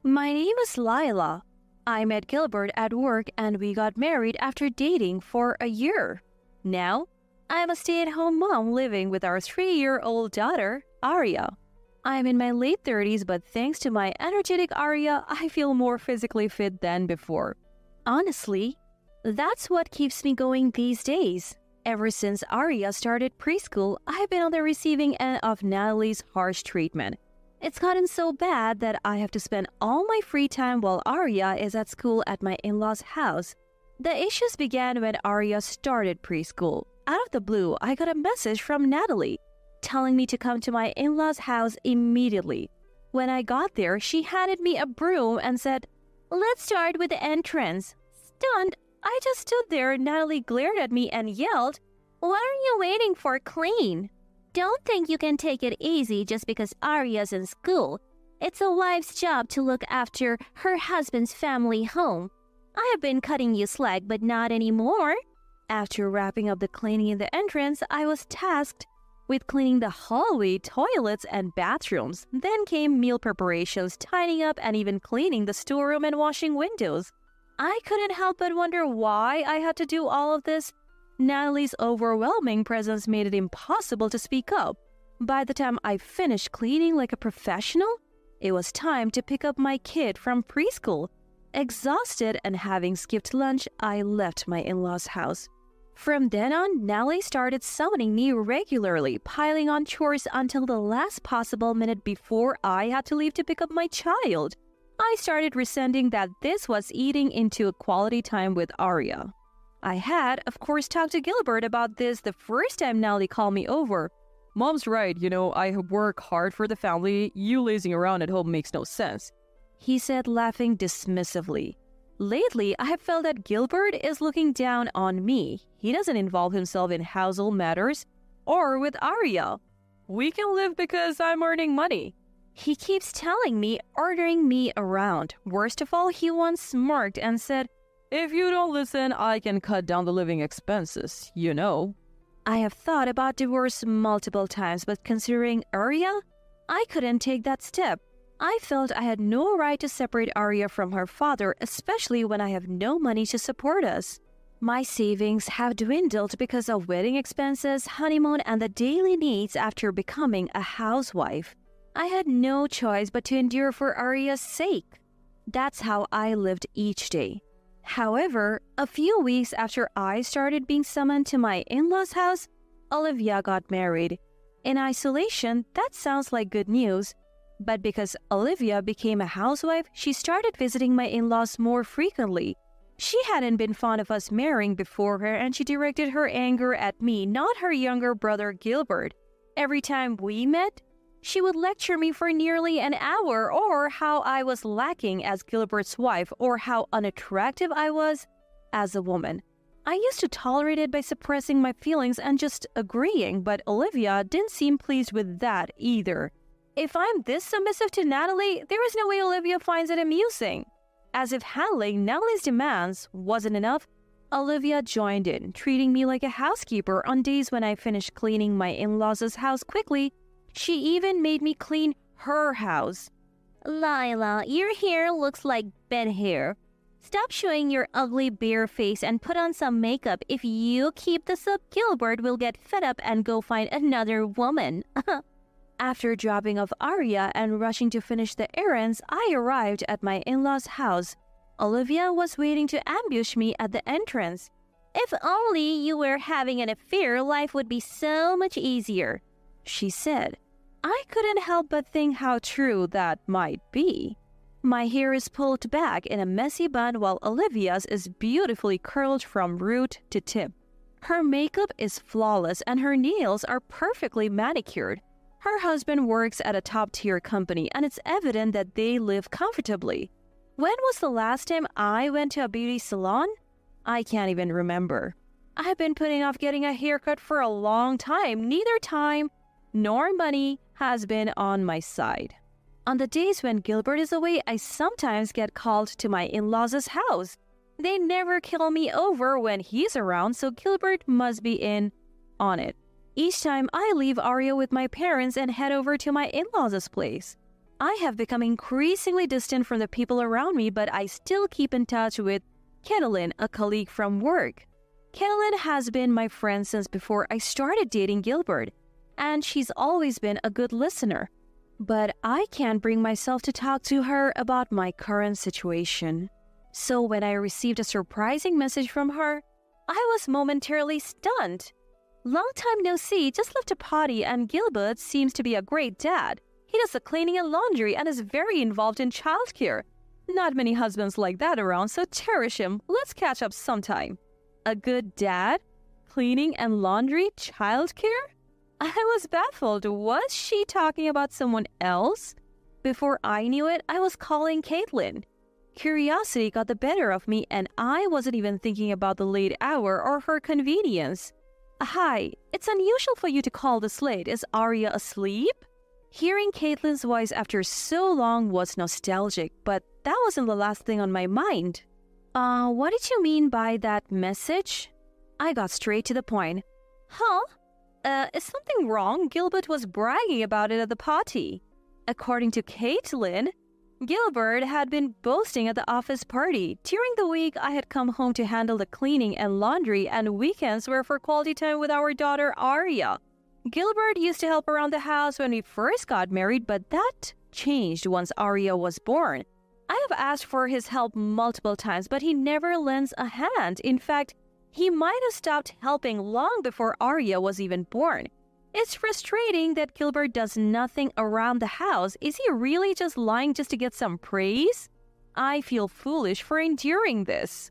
My name is Lila. I met Gilbert at work and we got married after dating for a year. Now, I'm a stay-at-home mom living with our 3-year-old daughter, Aria. I'm in my late 30s, but thanks to my energetic Aria, I feel more physically fit than before. Honestly, that's what keeps me going these days. Ever since Aria started preschool, I've been on the receiving end of Natalie's harsh treatment. It's gotten so bad that I have to spend all my free time while Aria is at school at my in-laws' house. The issues began when Aria started preschool. Out of the blue, I got a message from Natalie telling me to come to my in-laws' house immediately. When I got there, she handed me a broom and said, "Let's start with the entrance." Stunned, I just stood there. Natalie glared at me and yelled, "What are you waiting for? Clean! Don't think you can take it easy just because Aria's in school. It's a wife's job to look after her husband's family home. I have been cutting you slack, but not anymore." After wrapping up the cleaning in the entrance, I was tasked with cleaning the hallway, toilets, and bathrooms. Then came meal preparations, tidying up, and even cleaning the storeroom and washing windows. I couldn't help but wonder why I had to do all of this. Natalie's overwhelming presence made it impossible to speak up. By the time I finished cleaning like a professional, it was time to pick up my kid from preschool. Exhausted and having skipped lunch, I left my in-laws' house. From then on, Natalie started summoning me regularly, piling on chores until the last possible minute before I had to leave to pick up my child. I started resenting that this was eating into a quality time with Aria. I had, of course, talked to Gilbert about this the first time Natalie called me over. "Mom's right, I work hard for the family. You lazing around at home makes no sense," he said, laughing dismissively. Lately, I have felt that Gilbert is looking down on me. He doesn't involve himself in household matters or with Aria. "We can live because I'm earning money," he keeps telling me, ordering me around. Worst of all, he once smirked and said, "If you don't listen, I can cut down the living expenses, I have thought about divorce multiple times, but considering Aria, I couldn't take that step. I felt I had no right to separate Aria from her father, especially when I have no money to support us. My savings have dwindled because of wedding expenses, honeymoon, and the daily needs after becoming a housewife. I had no choice but to endure for Aria's sake. That's how I lived each day. However, a few weeks after I started being summoned to my in-laws' house, Olivia got married. In isolation, that sounds like good news. But because Olivia became a housewife, she started visiting my in-laws more frequently. She hadn't been fond of us marrying before her, and she directed her anger at me, not her younger brother Gilbert. Every time we met, she would lecture me for nearly an hour, or how I was lacking as Gilbert's wife, or how unattractive I was as a woman. I used to tolerate it by suppressing my feelings and just agreeing, but Olivia didn't seem pleased with that either. If I'm this submissive to Natalie, there is no way Olivia finds it amusing. As if handling Natalie's demands wasn't enough, Olivia joined in, treating me like a housekeeper on days when I finished cleaning my in-laws' house quickly. She even made me clean her house. "Lila, your hair looks like bed hair. Stop showing your ugly bare face and put on some makeup. If you keep this up, Gilbert will get fed up and go find another woman." After dropping off Aria and rushing to finish the errands, I arrived at my in-laws' house. Olivia was waiting to ambush me at the entrance. "If only you were having an affair, life would be so much easier," she said. I couldn't help but think how true that might be. My hair is pulled back in a messy bun while Olivia's is beautifully curled from root to tip. Her makeup is flawless and her nails are perfectly manicured. Her husband works at a top-tier company and it's evident that they live comfortably. When was the last time I went to a beauty salon? I can't even remember. I've been putting off getting a haircut for a long time. Neither time nor money has been on my side. On the days when Gilbert is away, I sometimes get called to my in-laws' house. They never kill me over when he's around, so Gilbert must be in on it. Each time I leave Aria with my parents and head over to my in-laws' place. I have become increasingly distant from the people around me, but I still keep in touch with Caitlin, a colleague from work. Caitlin has been my friend since before I started dating Gilbert, and she's always been a good listener. But I can't bring myself to talk to her about my current situation. So when I received a surprising message from her, I was momentarily stunned. Long time no see, just left a party, and Gilbert seems to be a great dad. He does the cleaning and laundry and is very involved in childcare. Not many husbands like that around, so cherish him. Let's catch up sometime. A good dad? Cleaning and laundry? Childcare? I was baffled. Was she talking about someone else? Before I knew it, I was calling Caitlin. Curiosity got the better of me, and I wasn't even thinking about the late hour or her convenience. Hi, it's unusual for you to call this late. Is Arya asleep? Hearing Caitlin's voice after so long was nostalgic, but that wasn't the last thing on my mind. What did you mean by that message? I got straight to the point. Huh? Is something wrong? Gilbert was bragging about it at the party. According to Caitlin, Gilbert had been boasting at the office party. During the week, I had come home to handle the cleaning and laundry, and weekends were for quality time with our daughter Arya. Gilbert used to help around the house when we first got married, but that changed once Arya was born. I have asked for his help multiple times, but he never lends a hand. In fact, he might have stopped helping long before Arya was even born. It's frustrating that Gilbert does nothing around the house. Is he really just lying just to get some praise? I feel foolish for enduring this.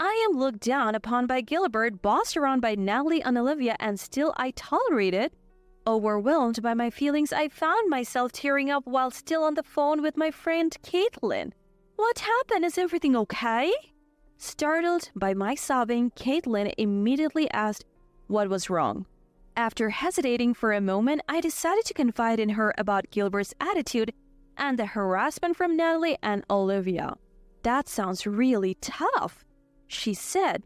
I am looked down upon by Gilbert, bossed around by Natalie and Olivia, and still I tolerate it. Overwhelmed by my feelings, I found myself tearing up while still on the phone with my friend Caitlin. What happened? Is everything okay? Startled by my sobbing, Caitlin immediately asked what was wrong. After hesitating for a moment, I decided to confide in her about Gilbert's attitude and the harassment from Natalie and Olivia. That sounds really tough, she said.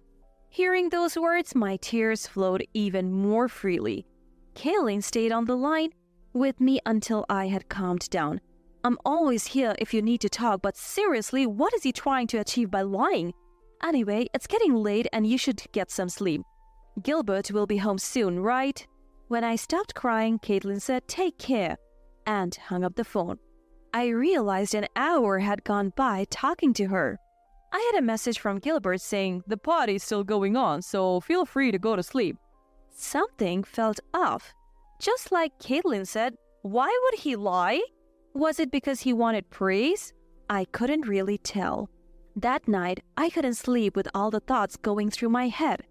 Hearing those words, my tears flowed even more freely. Caitlin stayed on the line with me until I had calmed down. I'm always here if you need to talk, but seriously, what is he trying to achieve by lying? Anyway, it's getting late and you should get some sleep. Gilbert will be home soon, right? When I stopped crying, Caitlin said, "Take care," and hung up the phone. I realized an hour had gone by talking to her. I had a message from Gilbert saying, "The party's still going on, so feel free to go to sleep." Something felt off. Just like Caitlin said, why would he lie? Was it because he wanted praise? I couldn't really tell. That night, I couldn't sleep with all the thoughts going through my head.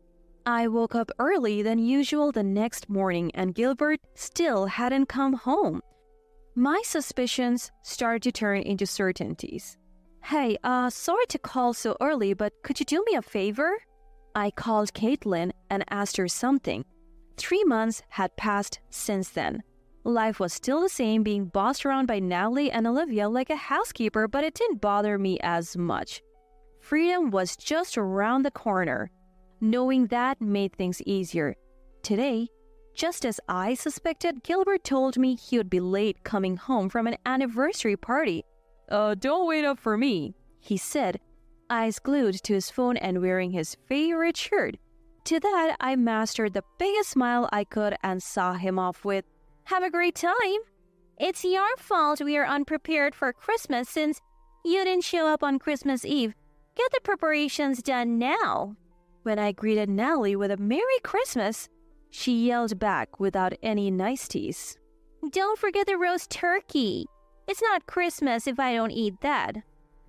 I woke up early than usual the next morning, and Gilbert still hadn't come home. My suspicions started to turn into certainties. "Hey, sorry to call so early, but could you do me a favor?" I called Caitlin and asked her something. 3 months had passed since then. Life was still the same, being bossed around by Natalie and Olivia like a housekeeper, but it didn't bother me as much. Freedom was just around the corner. Knowing that made things easier. Today, just as I suspected, Gilbert told me he would be late coming home from an anniversary party. Don't wait up for me," he said, eyes glued to his phone and wearing his favorite shirt. To that, I mastered the biggest smile I could and saw him off with, "Have a great time. It's your fault we are unprepared for Christmas since you didn't show up on Christmas Eve. Get the preparations done now." When I greeted Natalie with a "Merry Christmas," she yelled back without any niceties, "Don't forget the roast turkey. It's not Christmas if I don't eat that."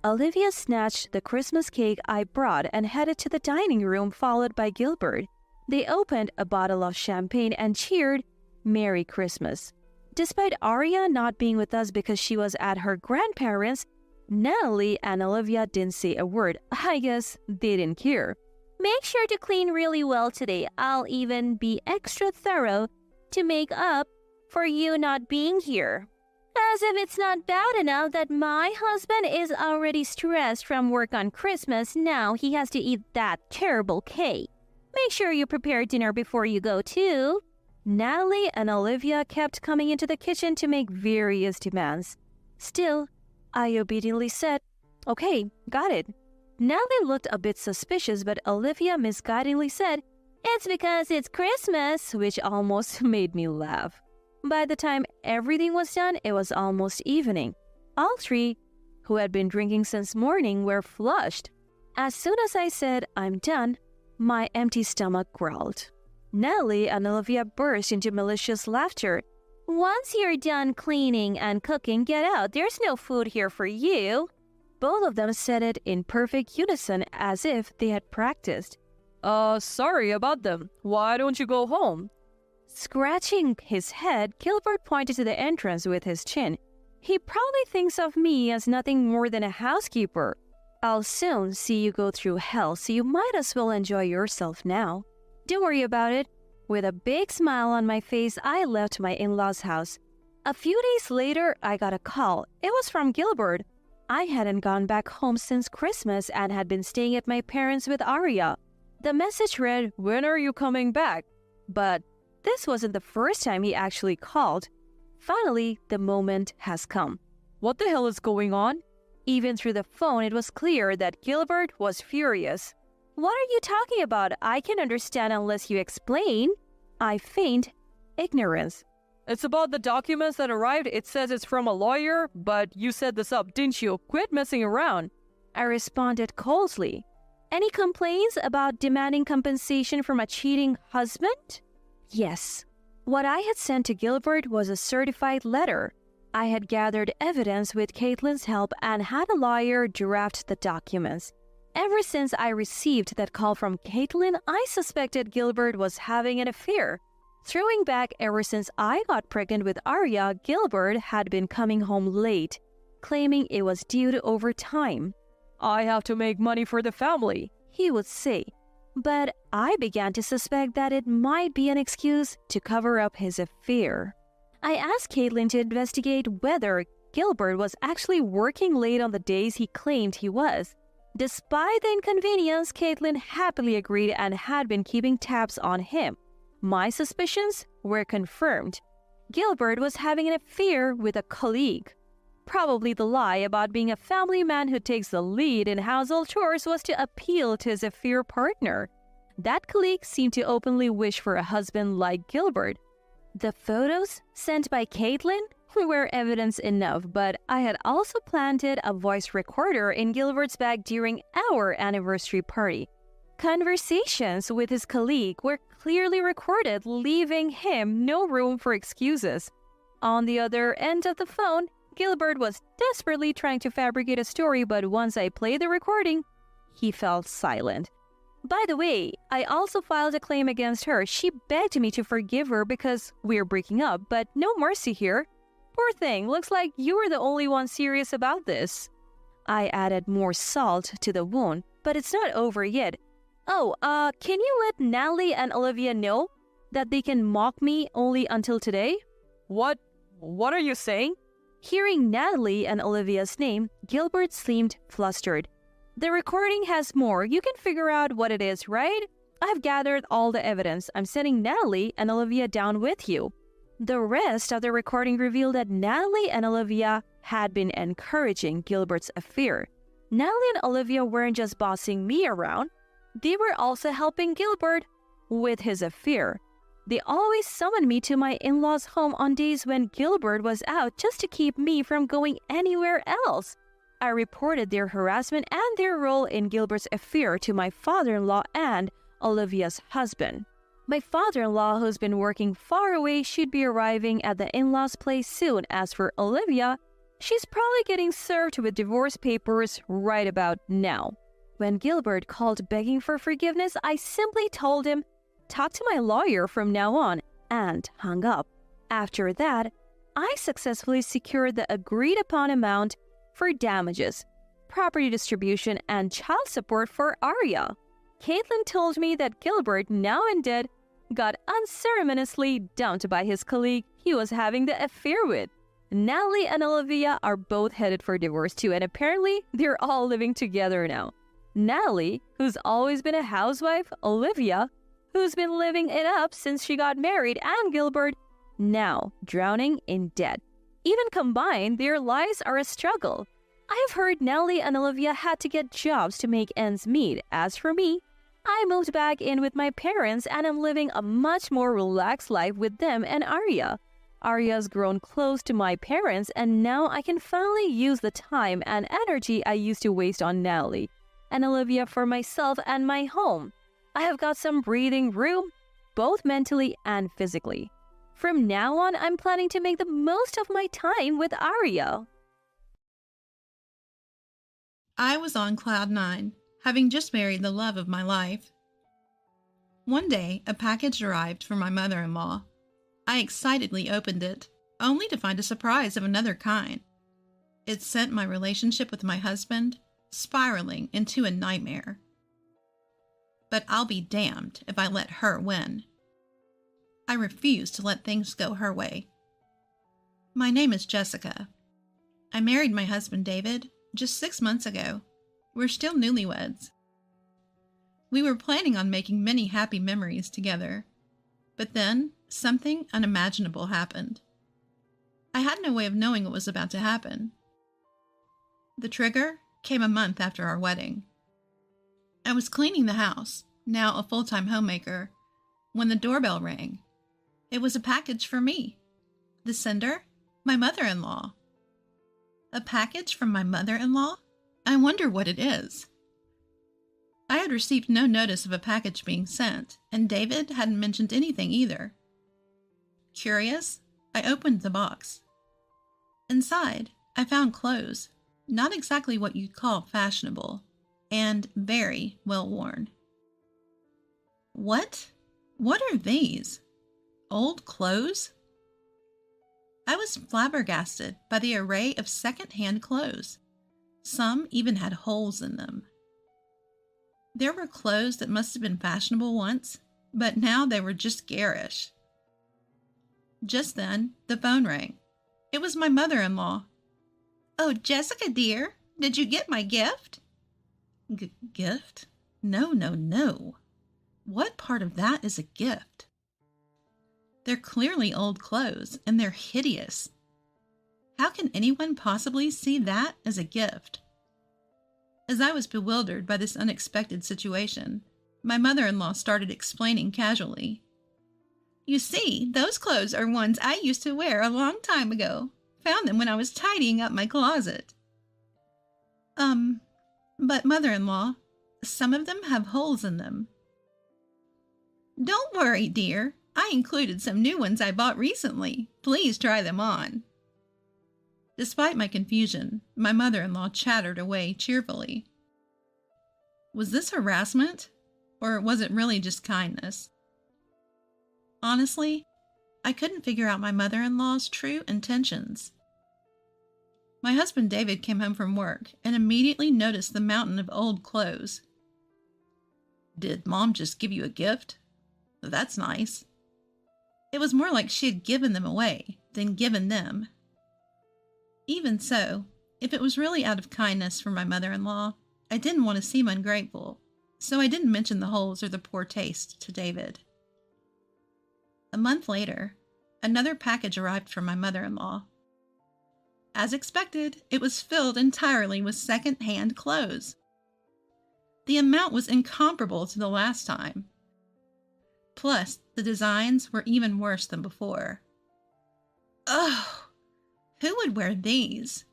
Olivia snatched the Christmas cake I brought and headed to the dining room, followed by Gilbert. They opened a bottle of champagne and cheered "Merry Christmas." Despite Arya not being with us because she was at her grandparents', Natalie and Olivia didn't say a word. I guess they didn't care. "Make sure to clean really well today. I'll even be extra thorough to make up for you not being here." As if it's not bad enough that my husband is already stressed from work on Christmas, now he has to eat that terrible cake. Make sure you prepare dinner before you go too. Natalie and Olivia kept coming into the kitchen to make various demands. Still, I obediently said, "Okay, got it." Natalie looked a bit suspicious, but Olivia misguidingly said, "It's because it's Christmas," which almost made me laugh. By the time everything was done, it was almost evening. All three, who had been drinking since morning, were flushed. As soon as I said, "I'm done," my empty stomach growled. Natalie and Olivia burst into malicious laughter. "Once you're done cleaning and cooking, get out. There's no food here for you." Both of them said it in perfect unison as if they had practiced. Sorry about them. Why don't you go home?" Scratching his head, Gilbert pointed to the entrance with his chin. He probably thinks of me as nothing more than a housekeeper. I'll soon see you go through hell, so you might as well enjoy yourself now. Don't worry about it. With a big smile on my face, I left my in-laws' house. A few days later, I got a call. It was from Gilbert. I hadn't gone back home since Christmas and had been staying at my parents' with Arya. The message read, "When are you coming back?" But this wasn't the first time he actually called. Finally, the moment has come. What the hell is going on? Even through the phone, it was clear that Gilbert was furious. "What are you talking about? I can understand unless you explain." I feigned ignorance. It's about the documents that arrived. It says it's from a lawyer, but you set this up, didn't you? Quit messing around. I responded coldly. "Any complaints about demanding compensation from a cheating husband?" Yes. What I had sent to Gilbert was a certified letter. I had gathered evidence with Caitlin's help and had a lawyer draft the documents. Ever since I received that call from Caitlin, I suspected Gilbert was having an affair. Throwing back, ever since I got pregnant with Arya, Gilbert had been coming home late, claiming it was due to overtime. "I have to make money for the family," he would say. But I began to suspect that it might be an excuse to cover up his affair. I asked Caitlin to investigate whether Gilbert was actually working late on the days he claimed he was. Despite the inconvenience, Caitlin happily agreed and had been keeping tabs on him. My suspicions were confirmed. Gilbert was having an affair with a colleague. Probably the lie about being a family man who takes the lead in household chores was to appeal to his affair partner. That colleague seemed to openly wish for a husband like Gilbert. The photos sent by Caitlin were evidence enough, but I had also planted a voice recorder in Gilbert's bag during our anniversary party. Conversations with his colleague were clearly recorded, leaving him no room for excuses. On the other end of the phone, Gilbert was desperately trying to fabricate a story, but once I played the recording, he fell silent. By the way, I also filed a claim against her. She begged me to forgive her because we're breaking up, but no mercy here. Poor thing, looks like you were the only one serious about this. I added more salt to the wound, but it's not over yet. Can you let Natalie and Olivia know that they can mock me only until today? What are you saying? Hearing Natalie and Olivia's name, Gilbert seemed flustered. The recording has more. You can figure out what it is, right? I've gathered all the evidence. I'm sending Natalie and Olivia down with you. The rest of the recording revealed that Natalie and Olivia had been encouraging Gilbert's affair. Natalie and Olivia weren't just bossing me around. They were also helping Gilbert with his affair. They always summoned me to my in-laws' home on days when Gilbert was out just to keep me from going anywhere else. I reported their harassment and their role in Gilbert's affair to my father-in-law and Olivia's husband. My father-in-law, who's been working far away, should be arriving at the in-laws' place soon. As for Olivia, she's probably getting served with divorce papers right about now. When Gilbert called begging for forgiveness, I simply told him, "Talk to my lawyer from now on," and hung up. After that, I successfully secured the agreed-upon amount for damages, property distribution, and child support for Arya. Caitlin told me that Gilbert, now in debt, got unceremoniously dumped by his colleague he was having the affair with. Natalie and Olivia are both headed for divorce too, and apparently they're all living together now. Natalie, who's always been a housewife, Olivia, who's been living it up since she got married, and Gilbert, now drowning in debt. Even combined, their lives are a struggle. I have heard Nellie and Olivia had to get jobs to make ends meet. As for me, I moved back in with my parents and am living a much more relaxed life with them and Arya. Arya's grown close to my parents, and now I can finally use the time and energy I used to waste on Nellie and Olivia for myself and my home. I have got some breathing room, both mentally and physically. From now on, I'm planning to make the most of my time with Arya. I was on cloud 9, having just married the love of my life. One day, a package arrived from my mother-in-law. I excitedly opened it, only to find a surprise of another kind. It sent my relationship with my husband spiraling into a nightmare. But I'll be damned if I let her win. I refuse to let things go her way. My name is Jessica. I married my husband David just 6 months ago. We're still newlyweds. We were planning on making many happy memories together, but then something unimaginable happened. I had no way of knowing what was about to happen. The trigger came a month after our wedding. I was cleaning the house, now a full-time homemaker, when the doorbell rang. It was a package for me. The sender? My mother-in-law. A package from my mother-in-law? I wonder what it is. I had received no notice of a package being sent, and David hadn't mentioned anything either. Curious, I opened the box. Inside, I found clothes, not exactly what you'd call fashionable, and very well worn. What? What are these? Old clothes? I was flabbergasted by the array of second-hand clothes. Some even had holes in them. There were clothes that must have been fashionable once, but now they were just garish. Just then, the phone rang. It was my mother-in-law. "Oh, Jessica, dear, did you get my gift?" Gift? No. What part of that is a gift? They're clearly old clothes, and they're hideous. How can anyone possibly see that as a gift? As I was bewildered by this unexpected situation, my mother-in-law started explaining casually. "You see, those clothes are ones I used to wear a long time ago. Found them when I was tidying up my closet." But mother-in-law, some of them have holes in them." "Don't worry, dear. I included some new ones I bought recently. Please try them on." Despite my confusion, my mother-in-law chattered away cheerfully. Was this harassment, or was it really just kindness? Honestly, I couldn't figure out my mother-in-law's true intentions. My husband David came home from work and immediately noticed the mountain of old clothes. "Did Mom just give you a gift? That's nice." It was more like she had given them away than given them. Even so, if it was really out of kindness for my mother-in-law, I didn't want to seem ungrateful, so I didn't mention the holes or the poor taste to David. A month later, another package arrived from my mother-in-law. As expected, it was filled entirely with second-hand clothes. The amount was incomparable to the last time. Plus, the designs were even worse than before. Ugh! Who would wear these?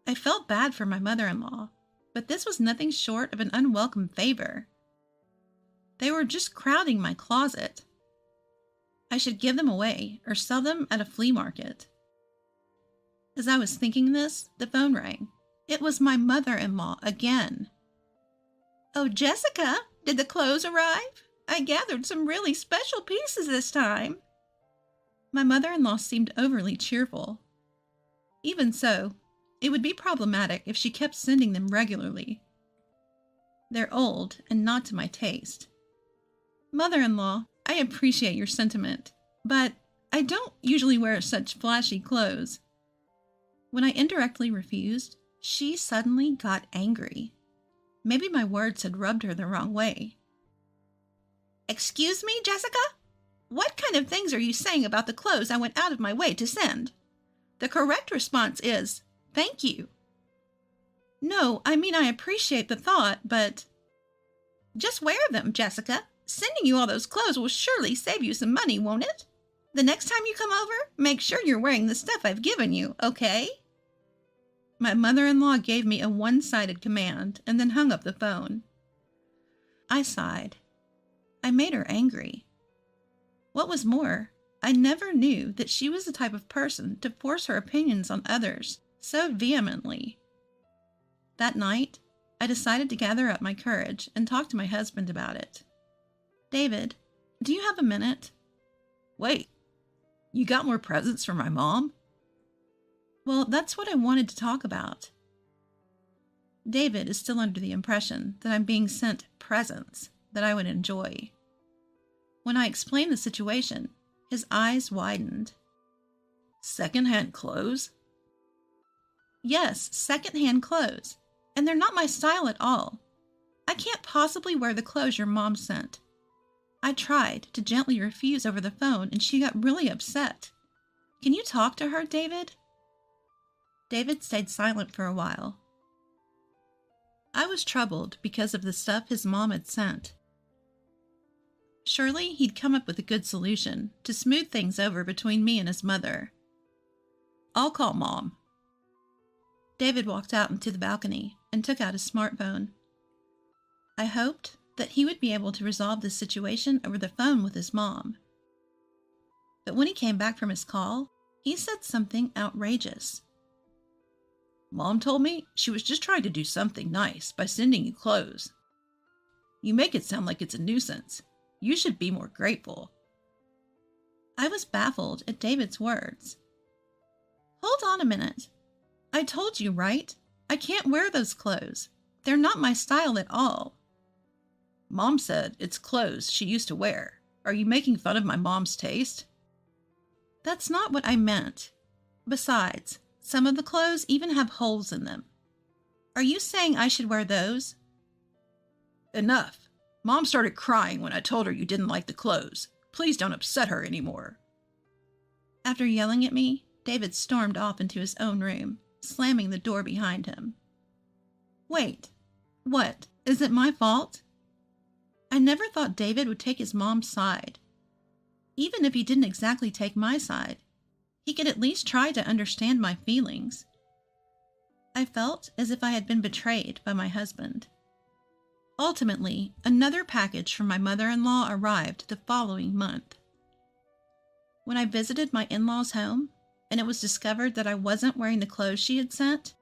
I felt bad for my mother-in-law, but this was nothing short of an unwelcome favor. They were just crowding my closet. I should give them away or sell them at a flea market. As I was thinking this, the phone rang. It was my mother-in-law again. "Oh, Jessica, did the clothes arrive? I gathered some really special pieces this time." My mother-in-law seemed overly cheerful. Even so, it would be problematic if she kept sending them regularly. They're old and not to my taste. "Mother-in-law, I appreciate your sentiment, but I don't usually wear such flashy clothes." When I indirectly refused, she suddenly got angry. Maybe my words had rubbed her the wrong way. "Excuse me, Jessica? What kind of things are you saying about the clothes I went out of my way to send? The correct response is, thank you. No, I mean I appreciate the thought, but... Just wear them, Jessica. Sending you all those clothes will surely save you some money, won't it? The next time you come over, make sure you're wearing the stuff I've given you, okay? My mother-in-law gave me a one-sided command and then hung up the phone. I sighed. I made her angry. What was more, I never knew that she was the type of person to force her opinions on others so vehemently. That night, I decided to gather up my courage and talk to my husband about it. David, do you have a minute? Wait, you got more presents for my mom? Well, that's what I wanted to talk about. David is still under the impression that I'm being sent presents that I would enjoy. When I explained the situation, his eyes widened. Second-hand clothes? Yes, second-hand clothes. And they're not my style at all. I can't possibly wear the clothes your mom sent. I tried to gently refuse over the phone, and she got really upset. Can you talk to her, David? David stayed silent for a while. I was troubled because of the stuff his mom had sent. Surely he'd come up with a good solution to smooth things over between me and his mother. I'll call Mom. David walked out into the balcony and took out his smartphone. I hoped that he would be able to resolve this situation over the phone with his mom. But when he came back from his call, he said something outrageous. Mom told me she was just trying to do something nice by sending you clothes. You make it sound like it's a nuisance. You should be more grateful. I was baffled at David's words. Hold on a minute. I told you, right? I can't wear those clothes. They're not my style at all. Mom said it's clothes she used to wear. Are you making fun of my mom's taste? That's not what I meant. Besides, some of the clothes even have holes in them. Are you saying I should wear those? Enough. Mom started crying when I told her you didn't like the clothes. Please don't upset her anymore. After yelling at me, David stormed off into his own room, slamming the door behind him. Wait, what? Is it my fault? I never thought David would take his mom's side. Even if he didn't exactly take my side, he could at least try to understand my feelings. I felt as if I had been betrayed by my husband. Ultimately, another package from my mother-in-law arrived the following month. When I visited my in-laws' home, and it was discovered that I wasn't wearing the clothes she had sent,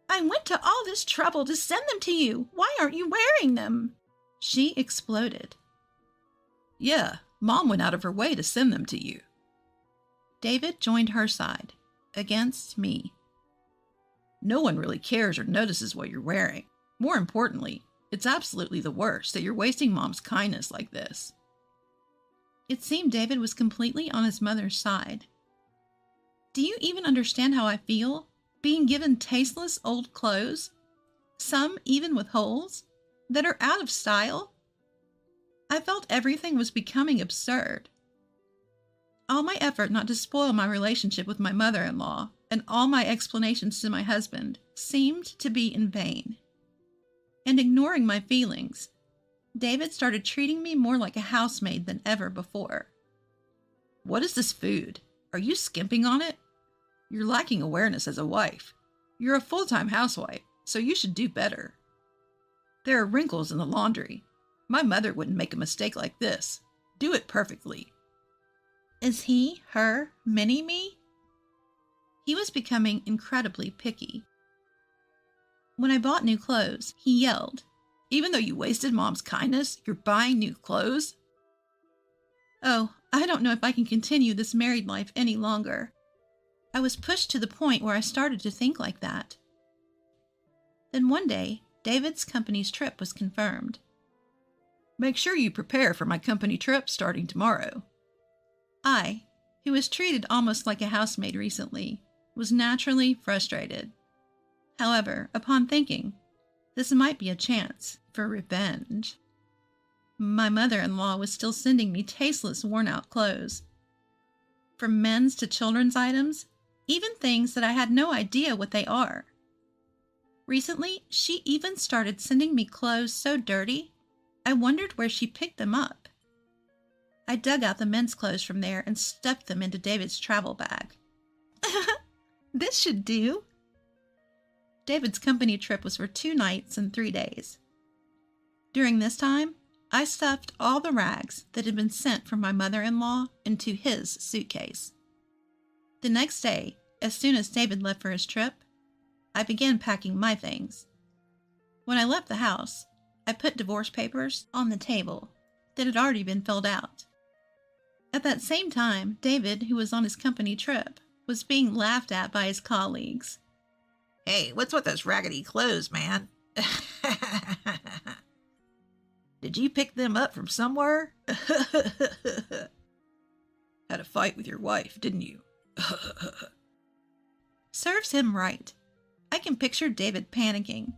I went to all this trouble to send them to you. Why aren't you wearing them? She exploded. Yeah, Mom went out of her way to send them to you. David joined her side, against me. No one really cares or notices what you're wearing. More importantly, it's absolutely the worst that you're wasting Mom's kindness like this. It seemed David was completely on his mother's side. Do you even understand how I feel, being given tasteless old clothes, some even with holes, that are out of style? I felt everything was becoming absurd. All my effort not to spoil my relationship with my mother-in-law and all my explanations to my husband seemed to be in vain. And ignoring my feelings, David started treating me more like a housemaid than ever before. What is this food? Are you skimping on it? You're lacking awareness as a wife. You're a full-time housewife, so you should do better. There are wrinkles in the laundry. My mother wouldn't make a mistake like this. Do it perfectly. Is he, her, mini-me? He was becoming incredibly picky. When I bought new clothes, he yelled, Even though you wasted Mom's kindness, you're buying new clothes? Oh, I don't know if I can continue this married life any longer. I was pushed to the point where I started to think like that. Then one day, David's company's trip was confirmed. Make sure you prepare for my company trip starting tomorrow. I, who was treated almost like a housemaid recently, was naturally frustrated. However, upon thinking, this might be a chance for revenge. My mother-in-law was still sending me tasteless, worn-out clothes. From men's to children's items, even things that I had no idea what they are. Recently, she even started sending me clothes so dirty, I wondered where she picked them up. I dug out the men's clothes from there and stuffed them into David's travel bag. This should do. David's company trip was for 2 nights and 3 days. During this time, I stuffed all the rags that had been sent from my mother-in-law into his suitcase. The next day, as soon as David left for his trip, I began packing my things. When I left the house, I put divorce papers on the table that had already been filled out. At that same time, David, who was on his company trip, was being laughed at by his colleagues. Hey, what's with those raggedy clothes, man? Did you pick them up from somewhere? Had a fight with your wife, didn't you? Serves him right. I can picture David panicking.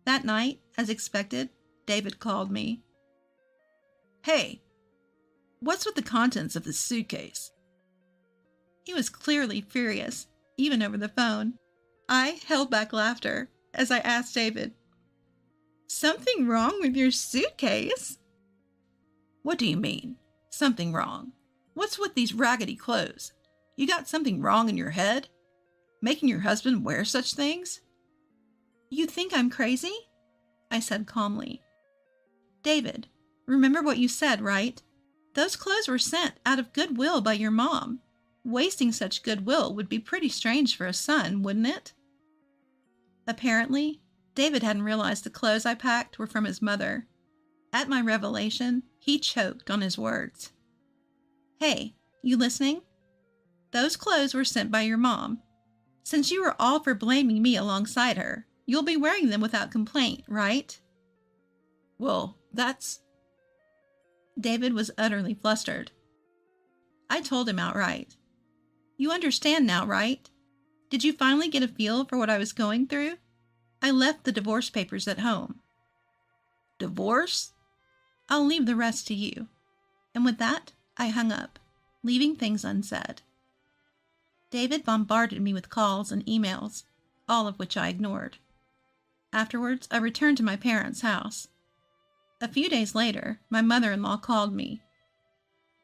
That night, as expected, David called me. Hey, what's with the contents of this suitcase? He was clearly furious, even over the phone. I held back laughter as I asked David, "Something wrong with your suitcase?" What do you mean, something wrong? What's with these raggedy clothes? You got something wrong in your head? Making your husband wear such things? You think I'm crazy? I said calmly. David, remember what you said, right? Those clothes were sent out of goodwill by your mom. Wasting such goodwill would be pretty strange for a son, wouldn't it? Apparently, David hadn't realized the clothes I packed were from his mother. At my revelation, he choked on his words. Hey, you listening? Those clothes were sent by your mom. Since you were all for blaming me alongside her, you'll be wearing them without complaint, right? Well, that's... David was utterly flustered. I told him outright. You understand now, right? Did you finally get a feel for what I was going through? I left the divorce papers at home. Divorce? I'll leave the rest to you. And with that, I hung up, leaving things unsaid. David bombarded me with calls and emails, all of which I ignored. Afterwards, I returned to my parents' house. A few days later, my mother-in-law called me.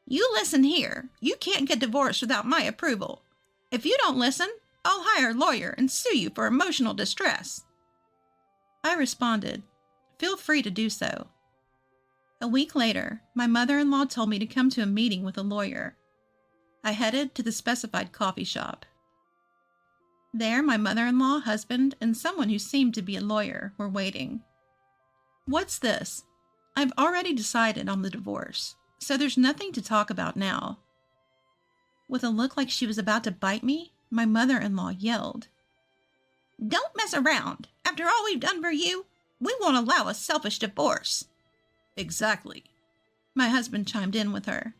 You listen here. You can't get divorced without my approval. If you don't listen, I'll hire a lawyer and sue you for emotional distress. I responded, feel free to do so. A week later, my mother-in-law told me to come to a meeting with a lawyer. I headed to the specified coffee shop. There, my mother-in-law, husband, and someone who seemed to be a lawyer were waiting. What's this? I've already decided on the divorce, so there's nothing to talk about now. With a look like she was about to bite me, my mother-in-law yelled. Don't mess around. After all we've done for you, we won't allow a selfish divorce. Exactly. My husband chimed in with her.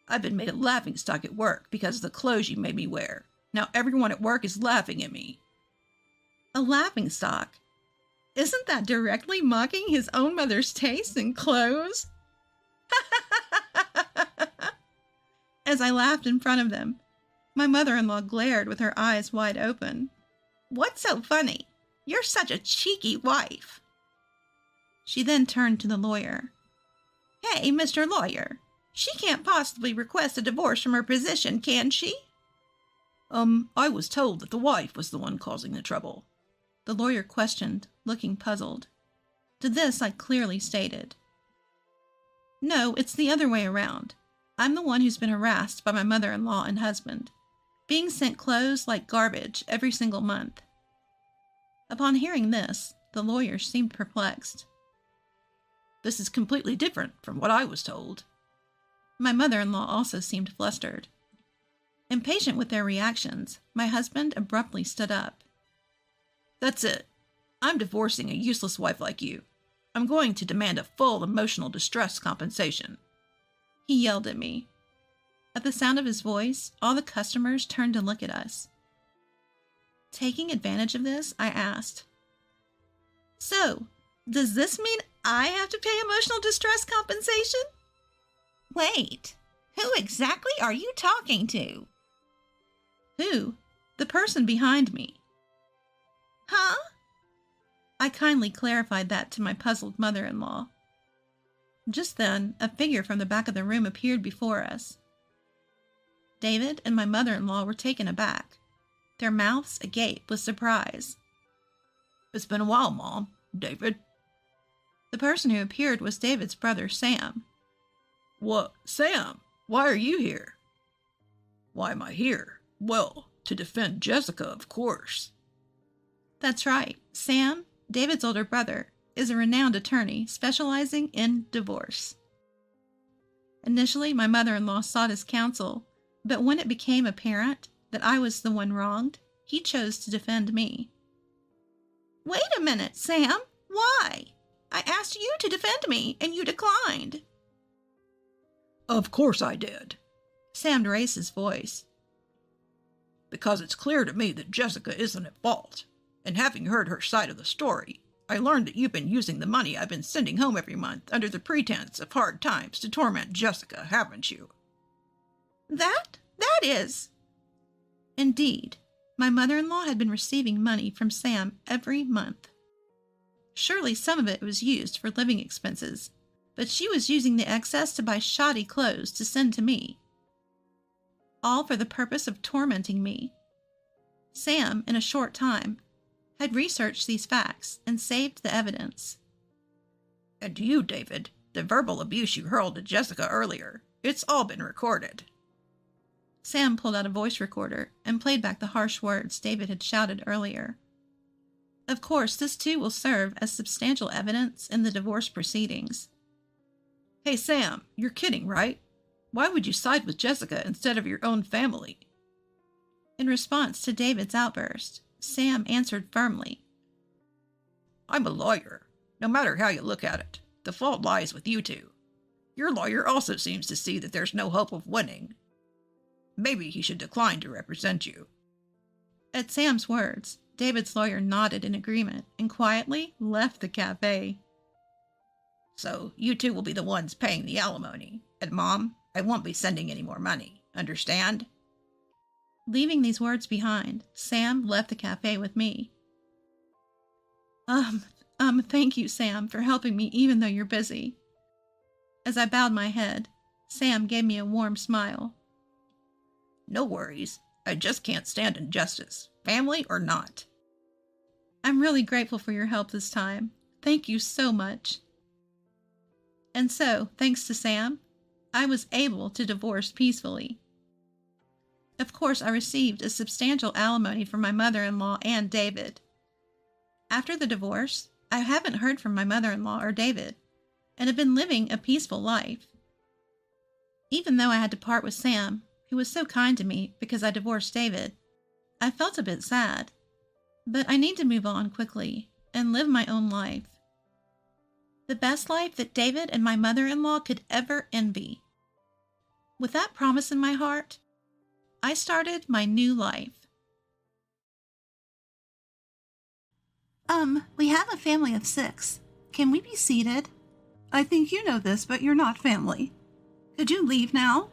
I've been made a laughingstock at work because of the clothes you made me wear. Now everyone at work is laughing at me. A laughingstock? Isn't that directly mocking his own mother's taste in clothes? As I laughed in front of them, my mother-in-law glared with her eyes wide open. What's so funny? You're such a cheeky wife. She then turned to the lawyer. Hey, Mr. Lawyer, she can't possibly request a divorce from her position, can she? I was told that the wife was the one causing the trouble. The lawyer questioned, looking puzzled. To this I clearly stated. No, it's the other way around. I'm the one who's been harassed by my mother-in-law and husband, being sent clothes like garbage every single month. Upon hearing this, the lawyer seemed perplexed. This is completely different from what I was told. My mother-in-law also seemed flustered. Impatient with their reactions, my husband abruptly stood up. That's it. I'm divorcing a useless wife like you. I'm going to demand a full emotional distress compensation. He yelled at me. At the sound of his voice, all the customers turned to look at us. Taking advantage of this, I asked, So, does this mean I have to pay emotional distress compensation? Wait, who exactly are you talking to? Who? The person behind me. Huh? I kindly clarified that to my puzzled mother-in-law. Just then, a figure from the back of the room appeared before us. David and my mother-in-law were taken aback, their mouths agape with surprise. It's been a while, Mom. David? The person who appeared was David's brother, Sam. What, Sam? Why are you here? Why am I here? Well, to defend Jessica, of course. That's right. Sam, David's older brother, is a renowned attorney specializing in divorce. Initially, my mother-in-law sought his counsel, but when it became apparent that I was the one wronged, he chose to defend me. Wait a minute, Sam. Why? I asked you to defend me, and you declined. Of course I did. Sam raised his voice. Because it's clear to me that Jessica isn't at fault. And having heard her side of the story, I learned that you've been using the money I've been sending home every month under the pretense of hard times to torment Jessica, haven't you? That is. Indeed, my mother-in-law had been receiving money from Sam every month. Surely some of it was used for living expenses, but she was using the excess to buy shoddy clothes to send to me. All for the purpose of tormenting me. Sam, in a short time, had researched these facts and saved the evidence. And you, David, the verbal abuse you hurled at Jessica earlier, it's all been recorded. Sam pulled out a voice recorder and played back the harsh words David had shouted earlier. Of course, this too will serve as substantial evidence in the divorce proceedings. Hey, Sam, you're kidding, right? Why would you side with Jessica instead of your own family? In response to David's outburst, Sam answered firmly. I'm a lawyer. No matter how you look at it, the fault lies with you two. Your lawyer also seems to see that there's no hope of winning. Maybe he should decline to represent you. At Sam's words, David's lawyer nodded in agreement and quietly left the cafe. So you two will be the ones paying the alimony, and Mom, I won't be sending any more money. Understand? Leaving these words behind, Sam left the cafe with me. Thank you, Sam, for helping me even though you're busy. As I bowed my head, Sam gave me a warm smile. No worries. I just can't stand injustice, family or not. I'm really grateful for your help this time. Thank you so much. And so, thanks to Sam, I was able to divorce peacefully. Of course, I received a substantial alimony from my mother-in-law and David. After the divorce, I haven't heard from my mother-in-law or David, and have been living a peaceful life. Even though I had to part with Sam, who was so kind to me because I divorced David, I felt a bit sad. But I need to move on quickly and live my own life. The best life that David and my mother-in-law could ever envy. With that promise in my heart, I started my new life. We have a family of 6. Can we be seated? I think you know this, but you're not family. Could you leave now?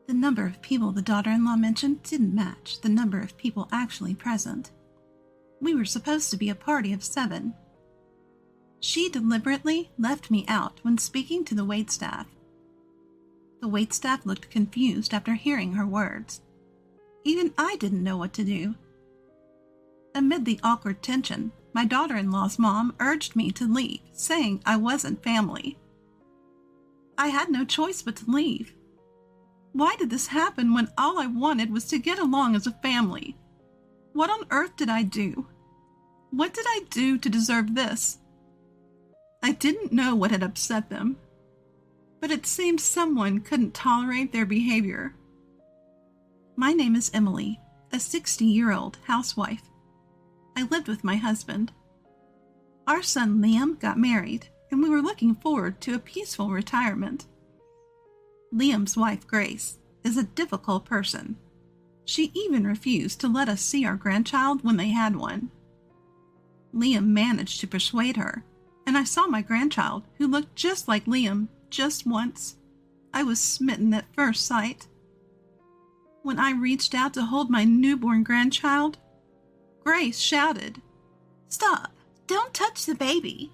The number of people the daughter-in-law mentioned didn't match the number of people actually present. We were supposed to be a party of 7. She deliberately left me out when speaking to the waitstaff. The waitstaff looked confused after hearing her words. Even I didn't know what to do. Amid the awkward tension, my daughter-in-law's mom urged me to leave, saying I wasn't family. I had no choice but to leave. Why did this happen when all I wanted was to get along as a family? What on earth did I do? What did I do to deserve this? I didn't know what had upset them, but it seemed someone couldn't tolerate their behavior. My name is Emily, a 60-year-old housewife. I lived with my husband. Our son Liam got married, and we were looking forward to a peaceful retirement. Liam's wife, Grace, is a difficult person. She even refused to let us see our grandchild when they had one. Liam managed to persuade her, and I saw my grandchild, who looked just like Liam, just once. I was smitten at first sight. When I reached out to hold my newborn grandchild, Grace shouted, "Stop! Don't touch the baby!"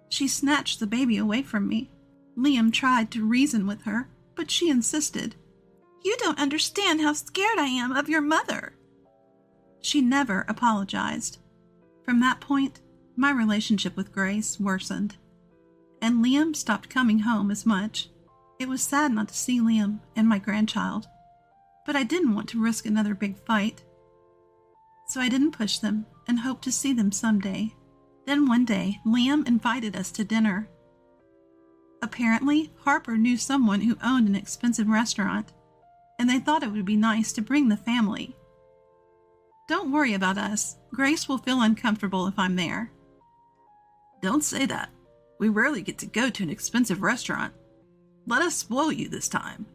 She snatched the baby away from me. Liam tried to reason with her, but she insisted, "You don't understand how scared I am of your mother." She never apologized. From that point, my relationship with Grace worsened, and Liam stopped coming home as much. It was sad not to see Liam and my grandchild, but I didn't want to risk another big fight. So I didn't push them and hoped to see them someday. Then one day, Liam invited us to dinner. Apparently, Harper knew someone who owned an expensive restaurant, and they thought it would be nice to bring the family. "Don't worry about us. Grace will feel uncomfortable if I'm there." Don't say that. We rarely get to go to an expensive restaurant. Let us spoil you this time.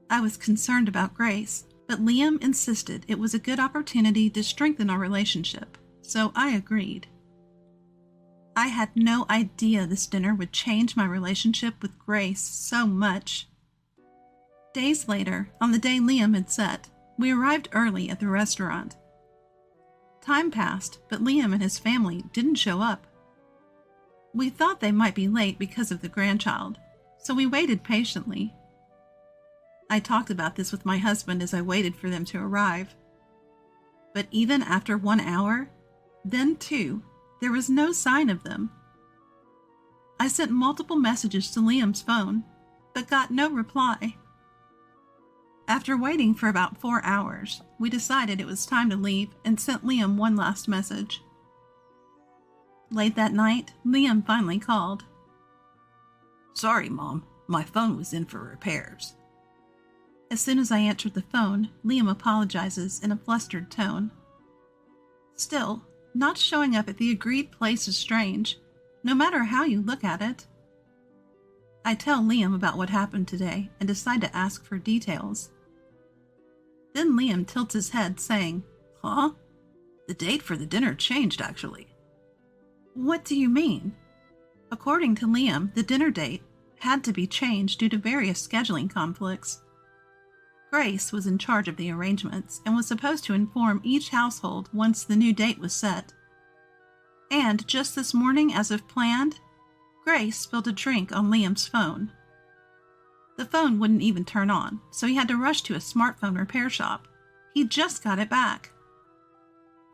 I was concerned about Grace, but Liam insisted it was a good opportunity to strengthen our relationship, so I agreed. I had no idea this dinner would change my relationship with Grace so much. Days later, on the day Liam had set, we arrived early at the restaurant. Time passed, but Liam and his family didn't show up. We thought they might be late because of the grandchild, so we waited patiently. I talked about this with my husband as I waited for them to arrive. But even after 1 hour, then 2, there was no sign of them. I sent multiple messages to Liam's phone, but got no reply. After waiting for about 4 hours, we decided it was time to leave and sent Liam one last message. Late that night, Liam finally called. "Sorry, Mom. My phone was in for repairs." As soon as I answered the phone, Liam apologizes in a flustered tone. Still, not showing up at the agreed place is strange, no matter how you look at it. I tell Liam about what happened today and decide to ask for details. Then Liam tilts his head, saying, "Huh? The date for the dinner changed, actually." "What do you mean?" According to Liam, the dinner date had to be changed due to various scheduling conflicts. Grace was in charge of the arrangements and was supposed to inform each household once the new date was set. And just this morning, as if planned, Grace spilled a drink on Liam's phone. The phone wouldn't even turn on, so he had to rush to a smartphone repair shop. He just got it back.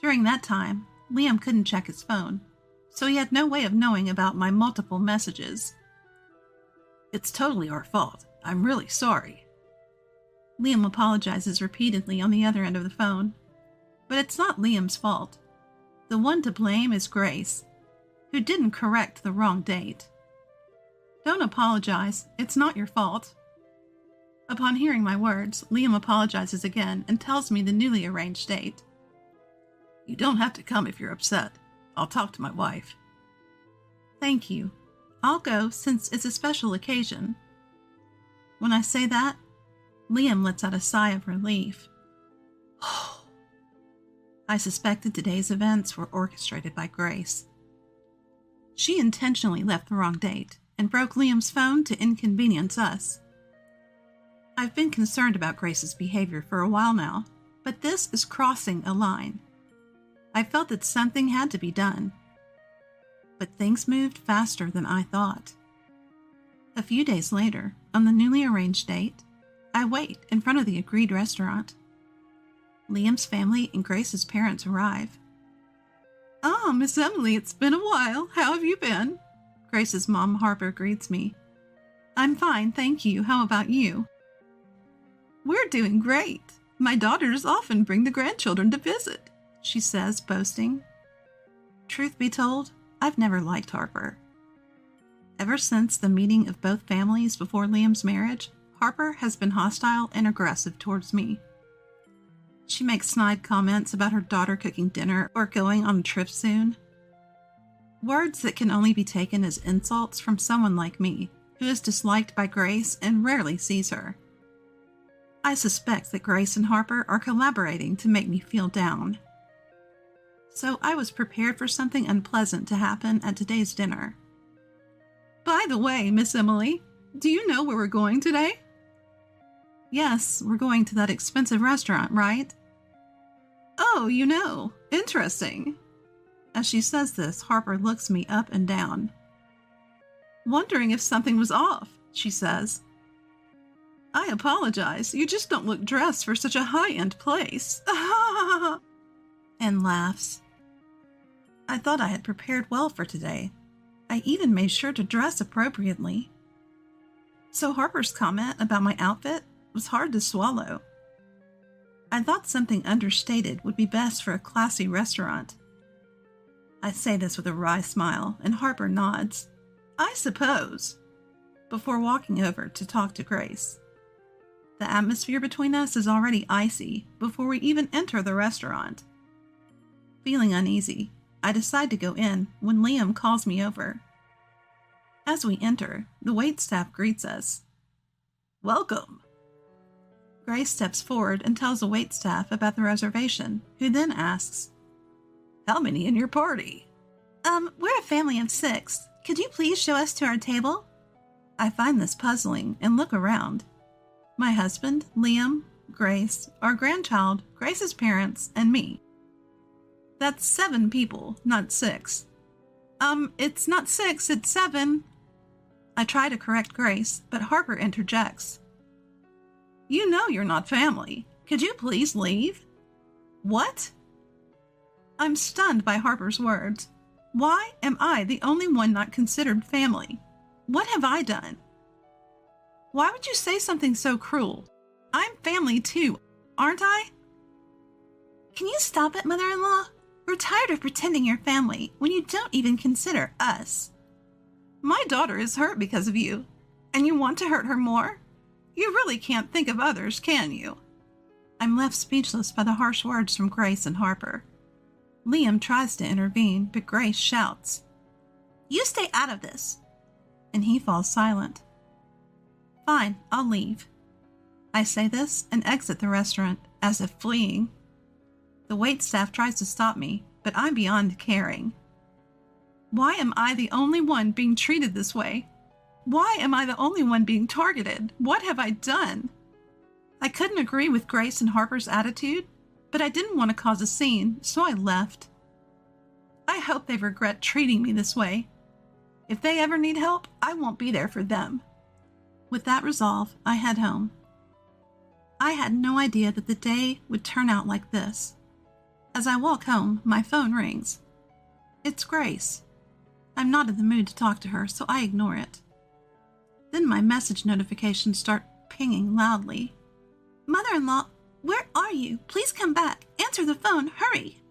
During that time, Liam couldn't check his phone, so he had no way of knowing about my multiple messages. "It's totally our fault. I'm really sorry." Liam apologizes repeatedly on the other end of the phone, but it's not Liam's fault. The one to blame is Grace, who didn't correct the wrong date. "Don't apologize. It's not your fault." Upon hearing my words, Liam apologizes again and tells me the newly arranged date. "You don't have to come if you're upset. I'll talk to my wife." "Thank you. I'll go since it's a special occasion." When I say that, Liam lets out a sigh of relief. I suspected today's events were orchestrated by Grace. She intentionally left the wrong date and broke Liam's phone to inconvenience us. I've been concerned about Grace's behavior for a while now, but this is crossing a line. I felt that something had to be done. But things moved faster than I thought. A few days later, on the newly arranged date, I wait in front of the agreed restaurant. Liam's family and Grace's parents arrive. "Ah, Miss Emily, it's been a while. How have you been?" Grace's mom, Harper, greets me. "I'm fine, thank you. How about you?" "We're doing great. My daughters often bring the grandchildren to visit," she says, boasting. Truth be told, I've never liked Harper. Ever since the meeting of both families before Liam's marriage, Harper has been hostile and aggressive towards me. She makes snide comments about her daughter cooking dinner or going on a trip soon. Words that can only be taken as insults from someone like me, who is disliked by Grace and rarely sees her. I suspect that Grace and Harper are collaborating to make me feel down. So I was prepared for something unpleasant to happen at today's dinner. "By the way, Miss Emily, do you know where we're going today?" Yes, we're going to that expensive restaurant, right? Oh, interesting. As she says this, Harper looks me up and down. Wondering if something was off, she says. I apologize. You just don't look dressed for such a high-end place. And laughs. I thought I had prepared well for today. I even made sure to dress appropriately. So Harper's comment about my outfit was hard to swallow. I thought something understated would be best for a classy restaurant. I say this with a wry smile, and Harper nods. I suppose, before walking over to talk to Grace. The atmosphere between us is already icy before we even enter the restaurant. Feeling uneasy, I decide to go in when Liam calls me over. As we enter, the waitstaff greets us. Welcome. Grace steps forward and tells the waitstaff about the reservation, who then asks, How many in your party? We're a family of 6. Could you please show us to our table? I find this puzzling and look around. My husband, Liam, Grace, our grandchild, Grace's parents, and me. That's 7 people, not 6. It's not 6, it's 7. I try to correct Grace, but Harper interjects. You know you're not family. Could you please leave? What? I'm stunned by Harper's words. Why am I the only one not considered family? What have I done? Why would you say something so cruel? I'm family too, aren't I? Can you stop it, mother-in-law? We're tired of pretending you're family when you don't even consider us. My daughter is hurt because of you, and you want to hurt her more? You really can't think of others, can you? I'm left speechless by the harsh words from Grace and Harper. Liam tries to intervene, but Grace shouts, You stay out of this. And he falls silent. Fine, I'll leave. I say this and exit the restaurant, as if fleeing. The waitstaff tries to stop me, but I'm beyond caring. Why am I the only one being treated this way? Why am I the only one being targeted? What have I done? I couldn't agree with Grace and Harper's attitude, but I didn't want to cause a scene, so I left. I hope they regret treating me this way. If they ever need help, I won't be there for them. With that resolve, I head home. I had no idea that the day would turn out like this. As I walk home, my phone rings. It's Grace. I'm not in the mood to talk to her, so I ignore it. Then my message notifications start pinging loudly. Mother-in-law, where are you? Please come back. Answer the phone. Hurry.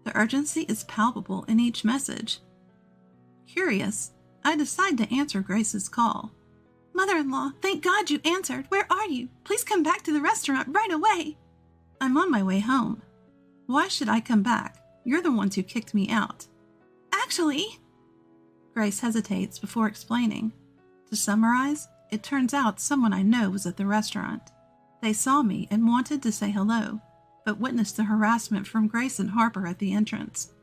The urgency is palpable in each message. Curious, I decide to answer Grace's call. Mother-in-law, thank God you answered. Where are you? Please come back to the restaurant right away. I'm on my way home. Why should I come back? You're the ones who kicked me out. Actually... Grace hesitates before explaining. To summarize, it turns out someone I know was at the restaurant. They saw me and wanted to say hello, but witnessed the harassment from Grace and Harper at the entrance.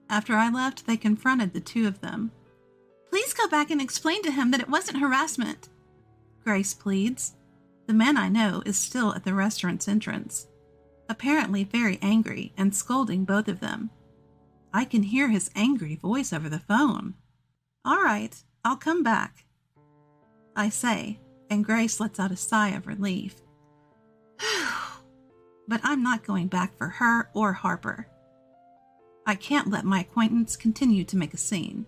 After I left, they confronted the two of them. Please go back and explain to him that it wasn't harassment. Grace pleads. The man I know is still at the restaurant's entrance, apparently very angry and scolding both of them. I can hear his angry voice over the phone. All right, I'll come back, I say, and Grace lets out a sigh of relief. But I'm not going back for her or Harper. I can't let my acquaintance continue to make a scene.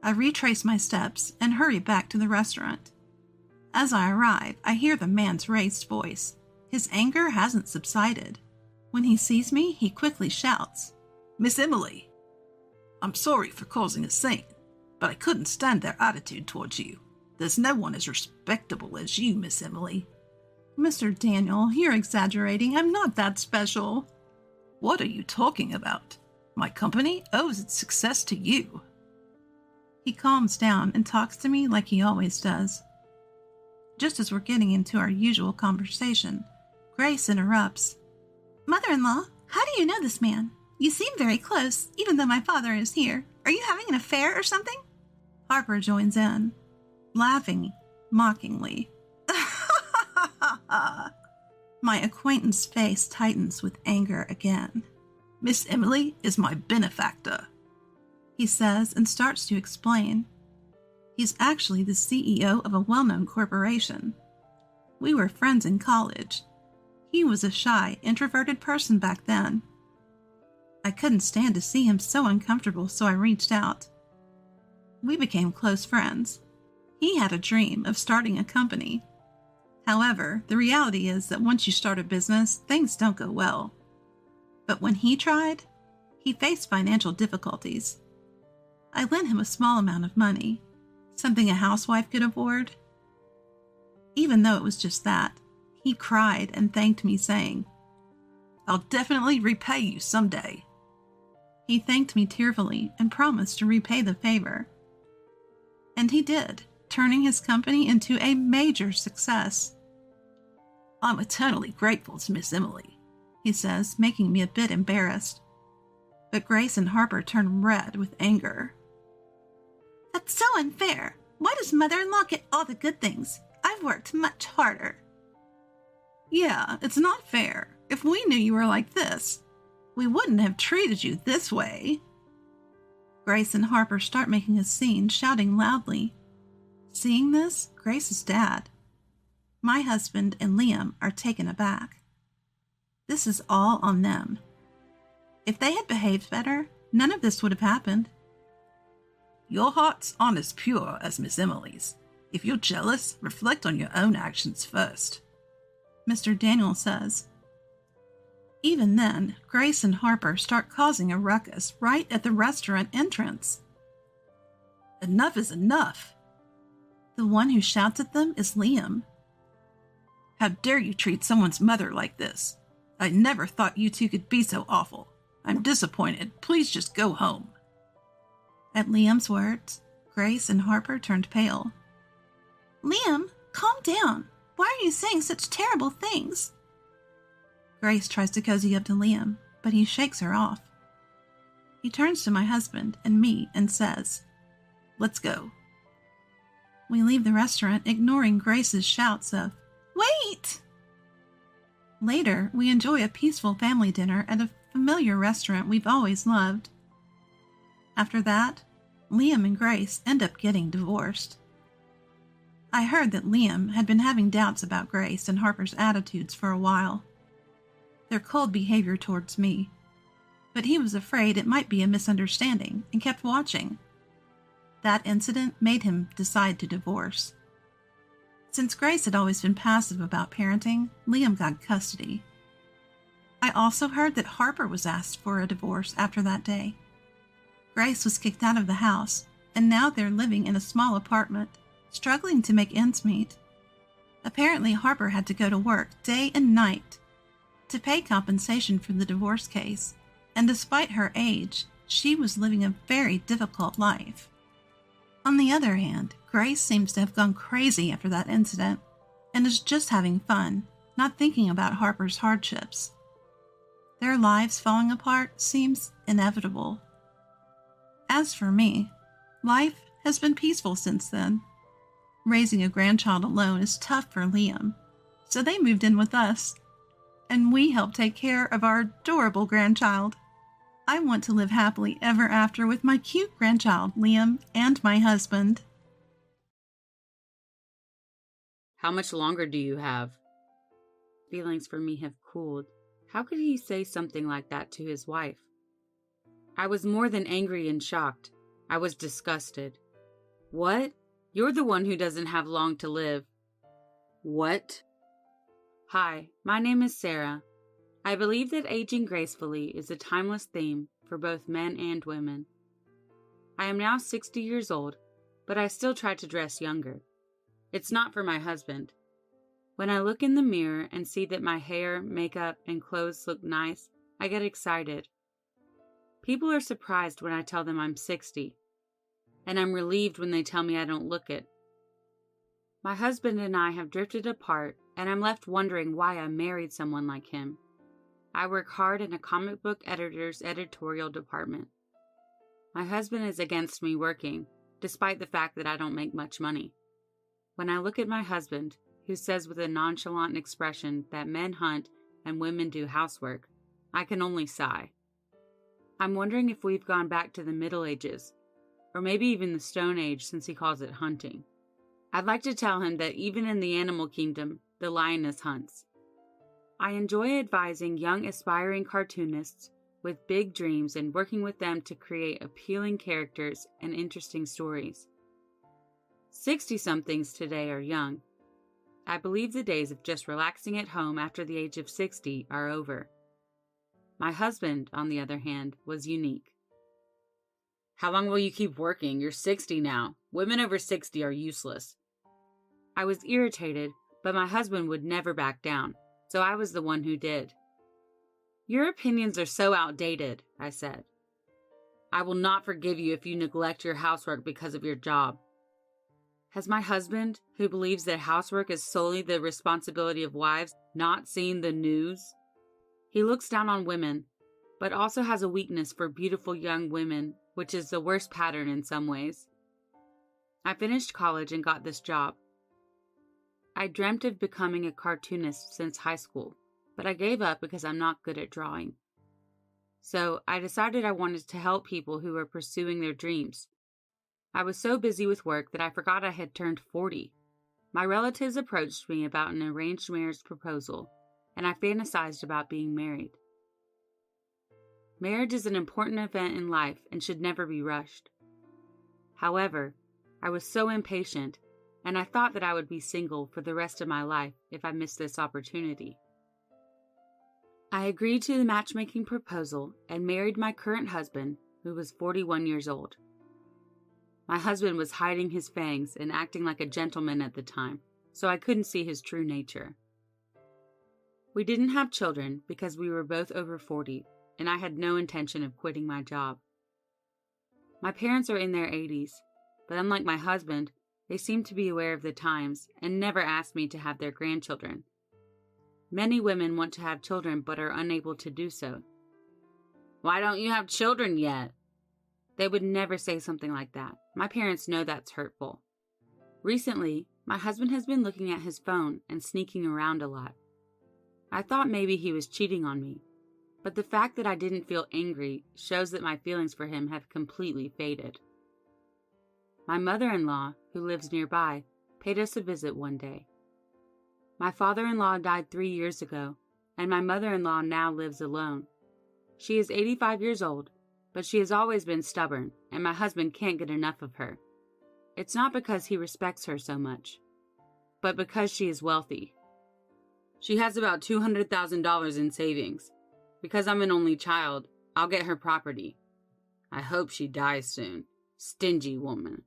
I retrace my steps and hurry back to the restaurant. As I arrive, I hear the man's raised voice. His anger hasn't subsided. When he sees me, he quickly shouts, Miss Emily, I'm sorry for causing a scene, but I couldn't stand their attitude towards you. There's no one as respectable as you, Miss Emily. Mr. Daniel, you're exaggerating. I'm not that special. What are you talking about? My company owes its success to you. He calms down and talks to me like he always does. Just as we're getting into our usual conversation, Grace interrupts. Mother-in-law, how do you know this man? You seem very close, even though my father is here. Are you having an affair or something? Harper joins in, laughing mockingly. My acquaintance's face tightens with anger again. Miss Emily is my benefactor, He says and starts to explain. He's actually the CEO of a well-known corporation. We were friends in college. He was a shy, introverted person back then. I couldn't stand to see him so uncomfortable, so I reached out. We became close friends. He had a dream of starting a company. However, the reality is that once you start a business, things don't go well. But when he tried, he faced financial difficulties. I lent him a small amount of money, something a housewife could afford. Even though it was just that, he cried and thanked me, saying, "I'll definitely repay you someday." He thanked me tearfully and promised to repay the favor. And he did, turning his company into a major success. "I'm eternally grateful to Miss Emily," he says, making me a bit embarrassed. But Grace and Harper turn red with anger. "That's so unfair. Why does mother-in-law get all the good things? I've worked much harder." "Yeah, it's not fair. If we knew you were like this, we wouldn't have treated you this way." Grace and Harper start making a scene, shouting loudly. Seeing this, Grace's dad, my husband, and Liam are taken aback. This is all on them. If they had behaved better, none of this would have happened. "Your hearts aren't as pure as Miss Emily's. If you're jealous, reflect on your own actions first," Mr. Daniel says. Even then, Grace and Harper start causing a ruckus right at the restaurant entrance. "Enough is enough." The one who shouts at them is Liam. "How dare you treat someone's mother like this? I never thought you two could be so awful. I'm disappointed. Please just go home." At Liam's words, Grace and Harper turned pale. "Liam, calm down. Why are you saying such terrible things?" Grace tries to cozy up to Liam, but he shakes her off. He turns to my husband and me and says, "Let's go." We leave the restaurant, ignoring Grace's shouts of, "Wait!" Later, we enjoy a peaceful family dinner at a familiar restaurant we've always loved. After that, Liam and Grace end up getting divorced. I heard that Liam had been having doubts about Grace and Harper's attitudes for a while. Their cold behavior towards me. But he was afraid it might be a misunderstanding and kept watching. That incident made him decide to divorce. Since Grace had always been passive about parenting, Liam got custody. I also heard that Harper was asked for a divorce after that day. Grace was kicked out of the house, and now they're living in a small apartment, struggling to make ends meet. Apparently, Harper had to go to work day and night to pay compensation for the divorce case, and despite her age, she was living a very difficult life. On the other hand, Grace seems to have gone crazy after that incident and is just having fun, not thinking about Harper's hardships. Their lives falling apart seems inevitable. As for me, life has been peaceful since then. Raising a grandchild alone is tough for Liam, so they moved in with us, and we help take care of our adorable grandchild. I want to live happily ever after with my cute grandchild, Liam, and my husband. How much longer do you have? Feelings for me have cooled. How could he say something like that to his wife? I was more than angry and shocked. I was disgusted. What? You're the one who doesn't have long to live. What? Hi, my name is Sarah. I believe that aging gracefully is a timeless theme for both men and women. I am now 60 years old, but I still try to dress younger. It's not for my husband. When I look in the mirror and see that my hair, makeup, and clothes look nice, I get excited. People are surprised when I tell them I'm 60, and I'm relieved when they tell me I don't look it. My husband and I have drifted apart, and I'm left wondering why I married someone like him. I work hard in a comic book editor's editorial department. My husband is against me working, despite the fact that I don't make much money. When I look at my husband, who says with a nonchalant expression that men hunt and women do housework, I can only sigh. I'm wondering if we've gone back to the Middle Ages, or maybe even the Stone Age since he calls it hunting. I'd like to tell him that even in the animal kingdom, the lioness hunts. I enjoy advising young aspiring cartoonists with big dreams and working with them to create appealing characters and interesting stories. 60-somethings today are young. I believe the days of just relaxing at home after the age of 60 are over. My husband, on the other hand, was unique. How long will you keep working? You're 60 now. Women over 60 are useless. I was irritated, but my husband would never back down, so I was the one who did. Your opinions are so outdated, I said. I will not forgive you if you neglect your housework because of your job. Has my husband, who believes that housework is solely the responsibility of wives, not seen the news? He looks down on women, but also has a weakness for beautiful young women, which is the worst pattern in some ways. I finished college and got this job. I dreamt of becoming a cartoonist since high school, but I gave up because I'm not good at drawing. So I decided I wanted to help people who were pursuing their dreams. I was so busy with work that I forgot I had turned 40. My relatives approached me about an arranged marriage proposal, and I fantasized about being married. Marriage is an important event in life and should never be rushed. However, I was so impatient, and I thought that I would be single for the rest of my life if I missed this opportunity. I agreed to the matchmaking proposal and married my current husband, who was 41 years old. My husband was hiding his fangs and acting like a gentleman at the time, so I couldn't see his true nature. We didn't have children because we were both over 40, and I had no intention of quitting my job. My parents are in their 80s, but unlike my husband, they seem to be aware of the times and never asked me to have their grandchildren. Many women want to have children but are unable to do so. Why don't you have children yet? They would never say something like that. My parents know that's hurtful. Recently, my husband has been looking at his phone and sneaking around a lot. I thought maybe he was cheating on me, but the fact that I didn't feel angry shows that my feelings for him have completely faded. My mother-in-law, who lives nearby, paid us a visit one day. My father-in-law died 3 years ago, and my mother-in-law now lives alone. She is 85 years old, but she has always been stubborn, and my husband can't get enough of her. It's not because he respects her so much, but because she is wealthy. She has about $200,000 in savings. Because I'm an only child, I'll get her property. I hope she dies soon. Stingy woman.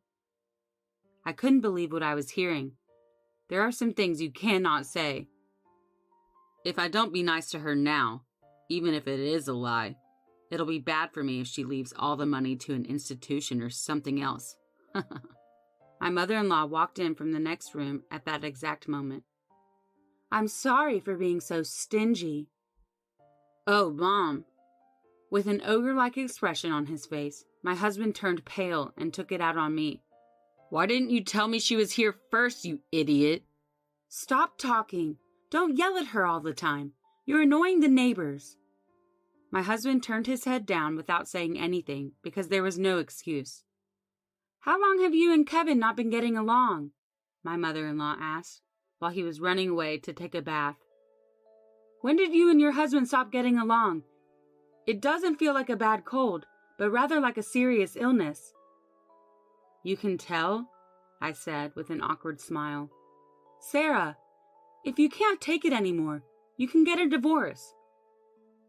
I couldn't believe what I was hearing. There are some things you cannot say. If I don't be nice to her now, even if it is a lie, it'll be bad for me if she leaves all the money to an institution or something else. My mother-in-law walked in from the next room at that exact moment. I'm sorry for being so stingy. Oh, Mom. With an ogre-like expression on his face, my husband turned pale and took it out on me. Why didn't you tell me she was here first, you idiot? Stop talking. Don't yell at her all the time. You're annoying the neighbors. My husband turned his head down without saying anything because there was no excuse. How long have you and Kevin not been getting along? My mother-in-law asked while he was running away to take a bath. When did you and your husband stop getting along? It doesn't feel like a bad cold, but rather like a serious illness. You can tell, I said with an awkward smile. Sarah, if you can't take it anymore, you can get a divorce.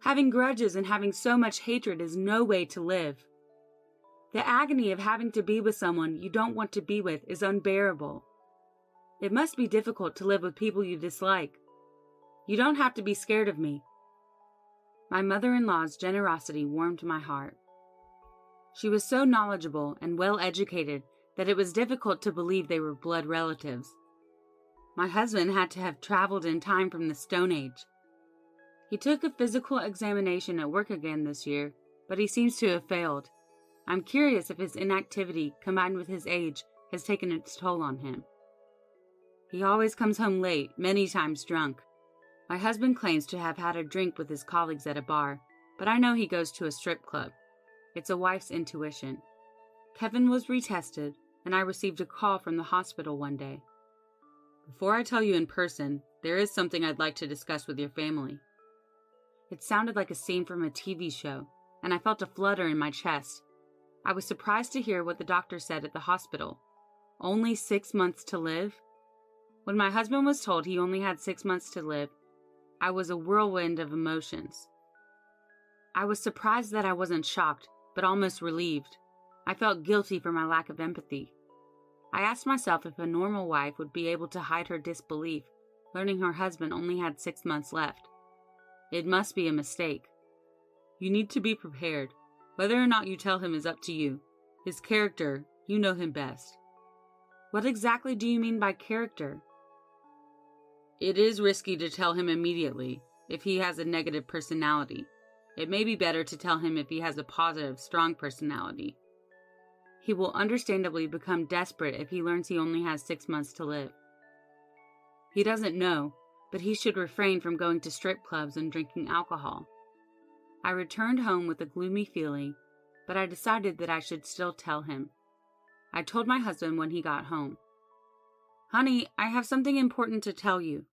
Having grudges and having so much hatred is no way to live. The agony of having to be with someone you don't want to be with is unbearable. It must be difficult to live with people you dislike. You don't have to be scared of me. My mother-in-law's generosity warmed my heart. She was so knowledgeable and well-educated that it was difficult to believe they were blood relatives. My husband had to have traveled in time from the Stone Age. He took a physical examination at work again this year, but he seems to have failed. I'm curious if his inactivity, combined with his age, has taken its toll on him. He always comes home late, many times drunk. My husband claims to have had a drink with his colleagues at a bar, but I know he goes to a strip club. It's a wife's intuition. Kevin was retested, and I received a call from the hospital one day. Before I tell you in person, there is something I'd like to discuss with your family. It sounded like a scene from a TV show, and I felt a flutter in my chest. I was surprised to hear what the doctor said at the hospital. Only 6 months to live? When my husband was told he only had 6 months to live, I was a whirlwind of emotions. I was surprised that I wasn't shocked, but almost relieved. I felt guilty for my lack of empathy. I asked myself if a normal wife would be able to hide her disbelief, learning her husband only had 6 months left. It must be a mistake. You need to be prepared. Whether or not you tell him is up to you. His character, you know him best. What exactly do you mean by character? It is risky to tell him immediately if he has a negative personality. It may be better to tell him if he has a positive, strong personality. He will understandably become desperate if he learns he only has 6 months to live. He doesn't know, but he should refrain from going to strip clubs and drinking alcohol. I returned home with a gloomy feeling, but I decided that I should still tell him. I told my husband when he got home. Honey, I have something important to tell you.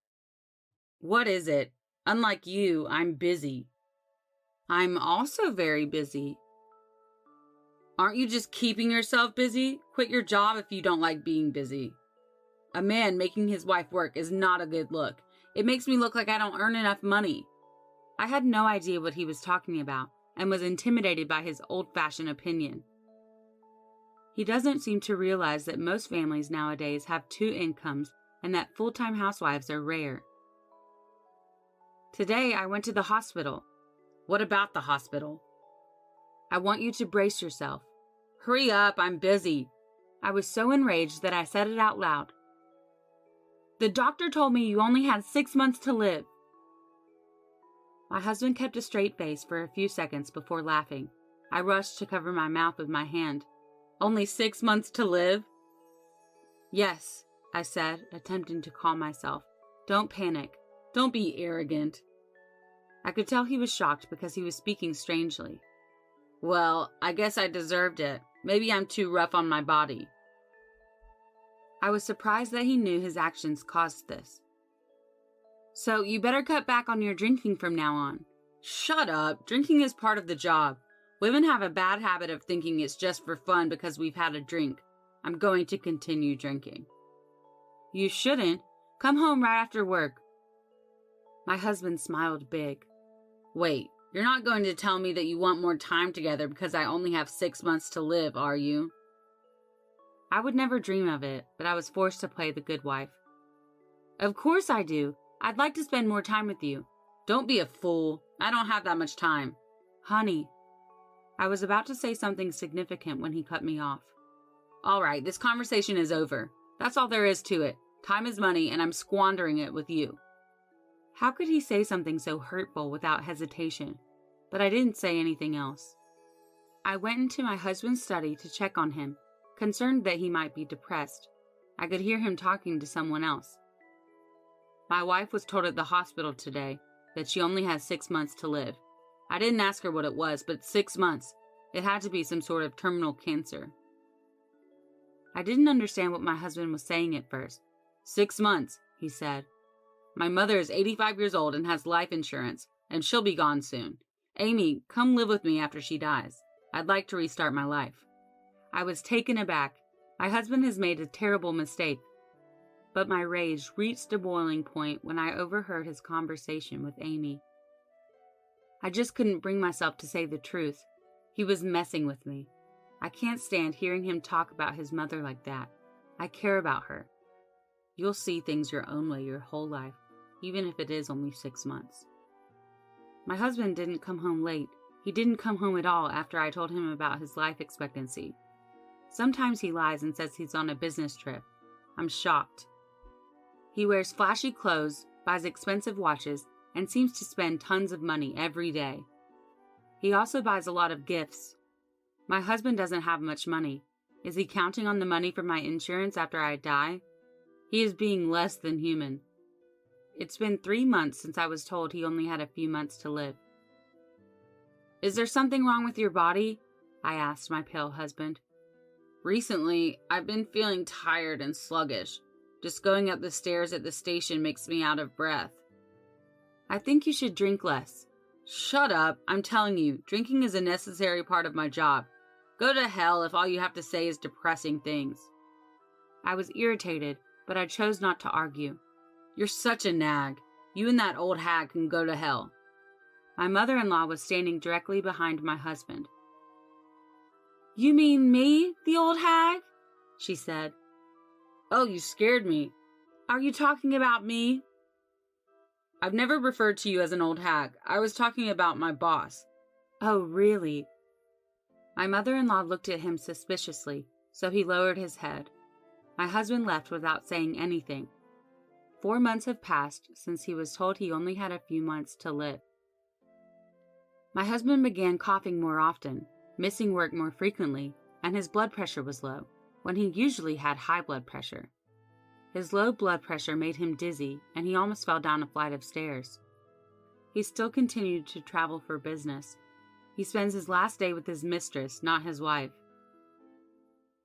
What is it? Unlike you, I'm busy. I'm also very busy. Aren't you just keeping yourself busy? Quit your job if you don't like being busy. A man making his wife work is not a good look. It makes me look like I don't earn enough money. I had no idea what he was talking about and was intimidated by his old-fashioned opinion. He doesn't seem to realize that most families nowadays have 2 incomes and that full-time housewives are rare. Today, I went to the hospital. What about the hospital? I want you to brace yourself. Hurry up, I'm busy. I was so enraged that I said it out loud. The doctor told me you only had 6 months to live. My husband kept a straight face for a few seconds before laughing. I rushed to cover my mouth with my hand. Only 6 months to live? Yes, I said, attempting to calm myself. Don't panic. Don't be arrogant. I could tell he was shocked because he was speaking strangely. Well, I guess I deserved it. Maybe I'm too rough on my body. I was surprised that he knew his actions caused this. So you better cut back on your drinking from now on. Shut up. Drinking is part of the job. Women have a bad habit of thinking it's just for fun because we've had a drink. I'm going to continue drinking. You shouldn't. Come home right after work. My husband smiled big. Wait, you're not going to tell me that you want more time together because I only have 6 months to live, are you? I would never dream of it, but I was forced to play the good wife. Of course I do. I'd like to spend more time with you. Don't be a fool. I don't have that much time. Honey. I was about to say something significant when he cut me off. All right, this conversation is over. That's all there is to it. Time is money, and I'm squandering it with you. How could he say something so hurtful without hesitation? But I didn't say anything else. I went into my husband's study to check on him, concerned that he might be depressed. I could hear him talking to someone else. My wife was told at the hospital today that she only has 6 months to live. I didn't ask her what it was, but 6 months. It had to be some sort of terminal cancer. I didn't understand what my husband was saying at first. 6 months, he said. My mother is 85 years old and has life insurance, and she'll be gone soon. Amy, come live with me after she dies. I'd like to restart my life. I was taken aback. My husband has made a terrible mistake. But my rage reached a boiling point when I overheard his conversation with Amy. I just couldn't bring myself to say the truth. He was messing with me. I can't stand hearing him talk about his mother like that. I care about her. You'll see things your own way your whole life, even if it is only 6 months. My husband didn't come home late. He didn't come home at all after I told him about his life expectancy. Sometimes he lies and says he's on a business trip. I'm shocked. He wears flashy clothes, buys expensive watches, and seems to spend tons of money every day. He also buys a lot of gifts. My husband doesn't have much money. Is he counting on the money for my insurance after I die? He is being less than human. It's been 3 months since I was told he only had a few months to live. Is there something wrong with your body? I asked my pale husband. Recently, I've been feeling tired and sluggish. Just going up the stairs at the station makes me out of breath. I think you should drink less. Shut up. I'm telling you, drinking is a necessary part of my job. Go to hell if all you have to say is depressing things. I was irritated, but I chose not to argue. You're such a nag. You and that old hag can go to hell. My mother-in-law was standing directly behind my husband. You mean me, the old hag? She said. Oh, you scared me. Are you talking about me? I've never referred to you as an old hag. I was talking about my boss. Oh, really? My mother-in-law looked at him suspiciously, so he lowered his head. My husband left without saying anything. 4 months have passed since he was told he only had a few months to live. My husband began coughing more often, missing work more frequently, and his blood pressure was low, when he usually had high blood pressure. His low blood pressure made him dizzy, and he almost fell down a flight of stairs. He still continued to travel for business. He spends his last day with his mistress, not his wife.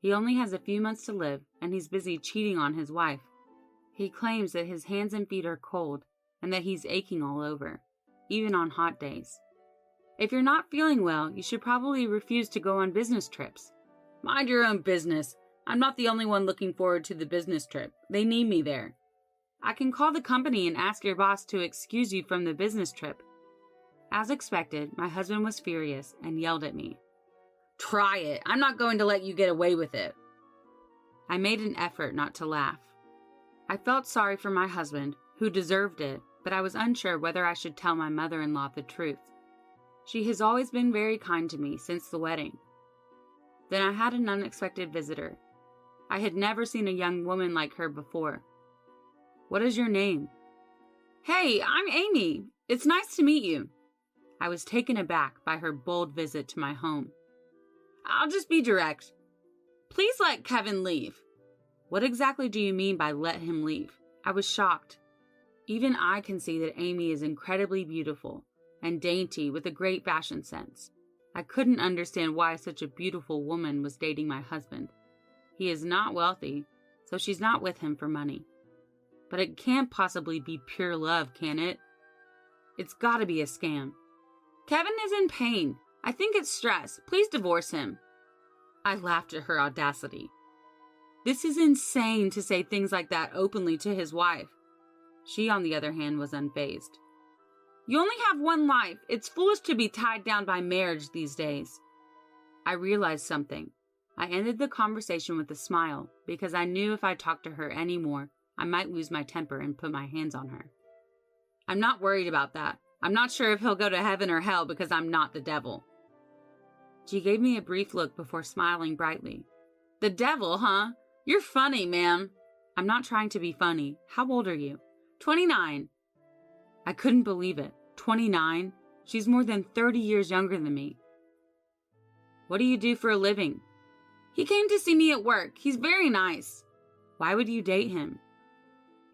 He only has a few months to live, and he's busy cheating on his wife. He claims that his hands and feet are cold, and that he's aching all over, even on hot days. If you're not feeling well, you should probably refuse to go on business trips. Mind your own business. I'm not the only one looking forward to the business trip. They need me there. I can call the company and ask your boss to excuse you from the business trip. As expected, my husband was furious and yelled at me. Try it. I'm not going to let you get away with it. I made an effort not to laugh. I felt sorry for my husband, who deserved it, but I was unsure whether I should tell my mother-in-law the truth. She has always been very kind to me since the wedding. Then I had an unexpected visitor. I had never seen a young woman like her before. What is your name? Hey, I'm Amy. It's nice to meet you. I was taken aback by her bold visit to my home. I'll just be direct. Please let Kevin leave. What exactly do you mean by let him leave? I was shocked. Even I can see that Amy is incredibly beautiful and dainty with a great fashion sense. I couldn't understand why such a beautiful woman was dating my husband. He is not wealthy, so she's not with him for money. But it can't possibly be pure love, can it? It's gotta be a scam. Kevin is in pain. I think it's stress. Please divorce him. I laughed at her audacity. This is insane to say things like that openly to his wife. She, on the other hand, was unfazed. You only have one life. It's foolish to be tied down by marriage these days. I realized something. I ended the conversation with a smile because I knew if I talked to her anymore, I might lose my temper and put my hands on her. I'm not worried about that. I'm not sure if he'll go to heaven or hell because I'm not the devil. She gave me a brief look before smiling brightly. The devil, huh? You're funny, ma'am. I'm not trying to be funny. How old are you? 29. I couldn't believe it. 29? She's more than 30 years younger than me. What do you do for a living? He came to see me at work. He's very nice. Why would you date him?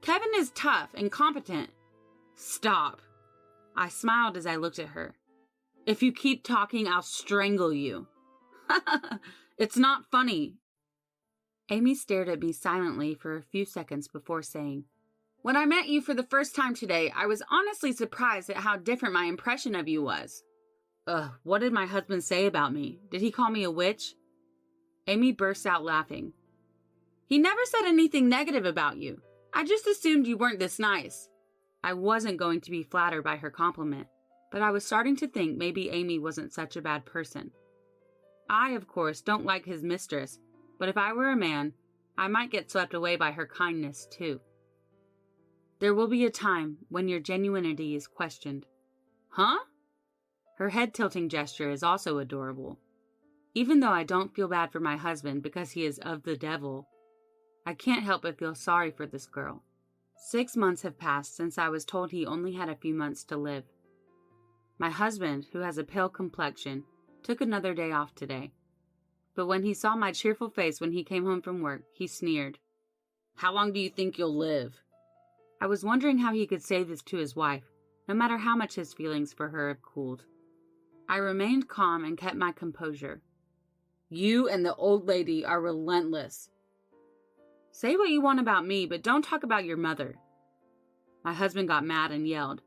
Kevin is tough and competent. Stop. I smiled as I looked at her. If you keep talking, I'll strangle you. It's not funny. Amy stared at me silently for a few seconds before saying, When I met you for the first time today, I was honestly surprised at how different my impression of you was. Ugh, what did my husband say about me? Did he call me a witch? Amy burst out laughing. He never said anything negative about you. I just assumed you weren't this nice. I wasn't going to be flattered by her compliment, but I was starting to think maybe Amy wasn't such a bad person. I, of course, don't like his mistress, but if I were a man, I might get swept away by her kindness, too. There will be a time when your genuinity is questioned. Huh? Her head-tilting gesture is also adorable. Even though I don't feel bad for my husband because he is of the devil, I can't help but feel sorry for this girl. 6 months have passed since I was told he only had a few months to live. My husband, who has a pale complexion, took another day off today. But when he saw my cheerful face when he came home from work, he sneered. How long do you think you'll live? I was wondering how he could say this to his wife, no matter how much his feelings for her had cooled. I remained calm and kept my composure. You and the old lady are relentless. Say what you want about me, but don't talk about your mother. My husband got mad and yelled.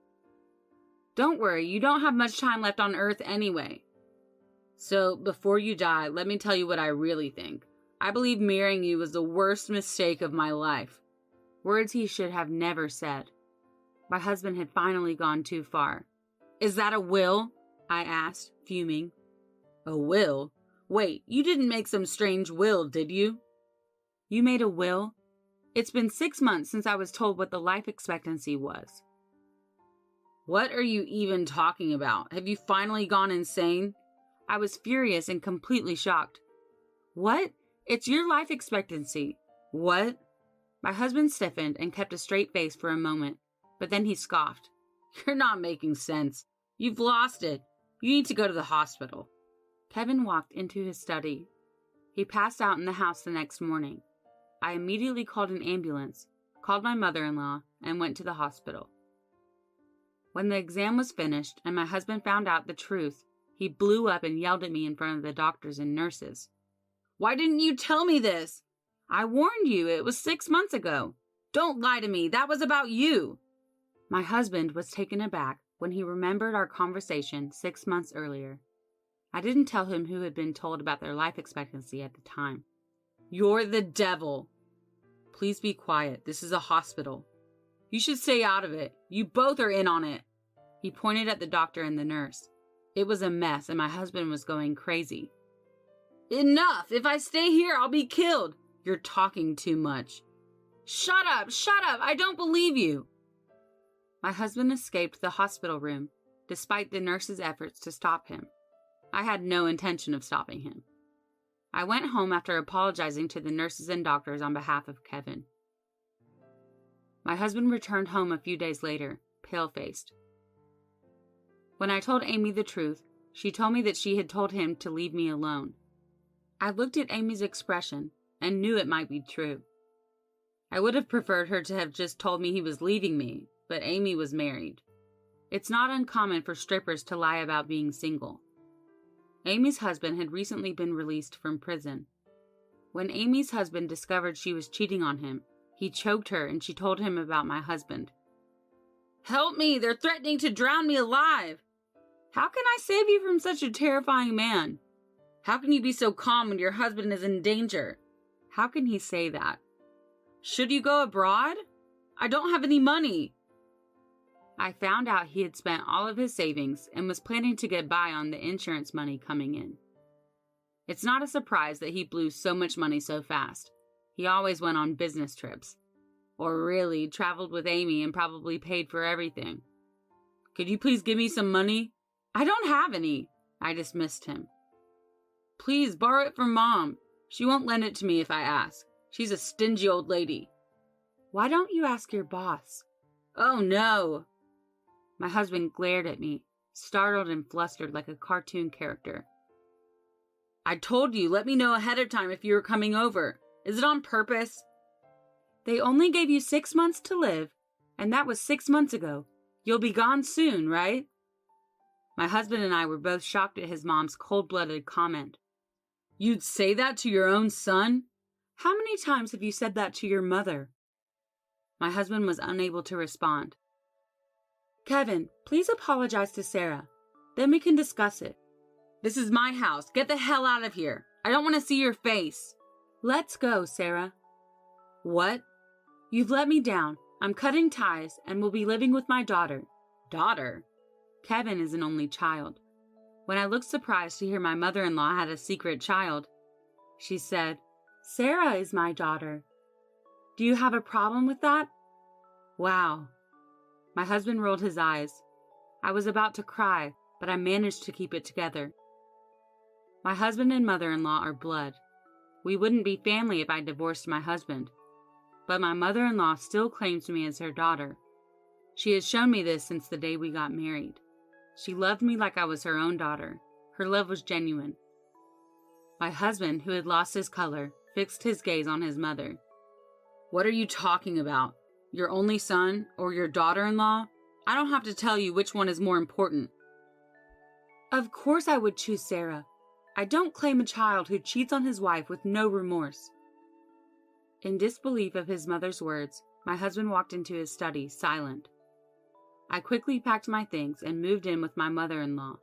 Don't worry, you don't have much time left on Earth anyway. So, before you die, let me tell you what I really think. I believe marrying you was the worst mistake of my life. Words he should have never said. My husband had finally gone too far. Is that a will? I asked, fuming. A will? Wait, you didn't make some strange will, did you? You made a will? It's been 6 months since I was told what the life expectancy was. What are you even talking about? Have you finally gone insane? I was furious and completely shocked. What? It's your life expectancy. What? My husband stiffened and kept a straight face for a moment, but then he scoffed. You're not making sense. You've lost it. You need to go to the hospital. Kevin walked into his study. He passed out in the house the next morning. I immediately called an ambulance, called my mother-in-law, and went to the hospital. When the exam was finished and my husband found out the truth, he blew up and yelled at me in front of the doctors and nurses. Why didn't you tell me this? I warned you, it was 6 months ago. Don't lie to me, that was about you. My husband was taken aback when he remembered our conversation 6 months earlier. I didn't tell him who had been told about their life expectancy at the time. You're the devil. Please be quiet, this is a hospital. You should stay out of it. You both are in on it. He pointed at the doctor and the nurse. It was a mess and my husband was going crazy. Enough! If I stay here, I'll be killed. You're talking too much. Shut up! Shut up! I don't believe you! My husband escaped the hospital room, despite the nurse's efforts to stop him. I had no intention of stopping him. I went home after apologizing to the nurses and doctors on behalf of Kevin. My husband returned home a few days later, pale-faced. When I told Amy the truth, she told me that she had told him to leave me alone. I looked at Amy's expression and knew it might be true. I would have preferred her to have just told me he was leaving me, but Amy was married. It's not uncommon for strippers to lie about being single. Amy's husband had recently been released from prison. When Amy's husband discovered she was cheating on him, he choked her and she told him about my husband. Help me! They're threatening to drown me alive! How can I save you from such a terrifying man? How can you be so calm when your husband is in danger? How can he say that? Should you go abroad? I don't have any money. I found out he had spent all of his savings and was planning to get by on the insurance money coming in. It's not a surprise that he blew so much money so fast. He always went on business trips. Or really, traveled with Amy and probably paid for everything. Could you please give me some money? I don't have any. I dismissed him. Please borrow it from Mom. She won't lend it to me if I ask. She's a stingy old lady. Why don't you ask your boss? Oh no. My husband glared at me, startled and flustered like a cartoon character. I told you, let me know ahead of time if you were coming over. Is it on purpose? They only gave you 6 months to live, and that was 6 months ago. You'll be gone soon, right? My husband and I were both shocked at his mom's cold-blooded comment. You'd say that to your own son? How many times have you said that to your mother? My husband was unable to respond. Kevin, please apologize to Sarah. Then we can discuss it. This is my house. Get the hell out of here. I don't want to see your face. Let's go, Sarah. What? You've let me down. I'm cutting ties and will be living with my daughter. Daughter? Kevin is an only child. When I looked surprised to hear my mother-in-law had a secret child, she said, Sarah is my daughter. Do you have a problem with that? Wow. My husband rolled his eyes. I was about to cry, but I managed to keep it together. My husband and mother-in-law are blood. We wouldn't be family if I divorced my husband. But my mother-in-law still claims me as her daughter. She has shown me this since the day we got married. She loved me like I was her own daughter. Her love was genuine. My husband, who had lost his color, fixed his gaze on his mother. What are you talking about? Your only son or your daughter-in-law? I don't have to tell you which one is more important. Of course I would choose Sarah. I don't claim a child who cheats on his wife with no remorse. In disbelief of his mother's words, my husband walked into his study, silent. I quickly packed my things and moved in with my mother-in-law.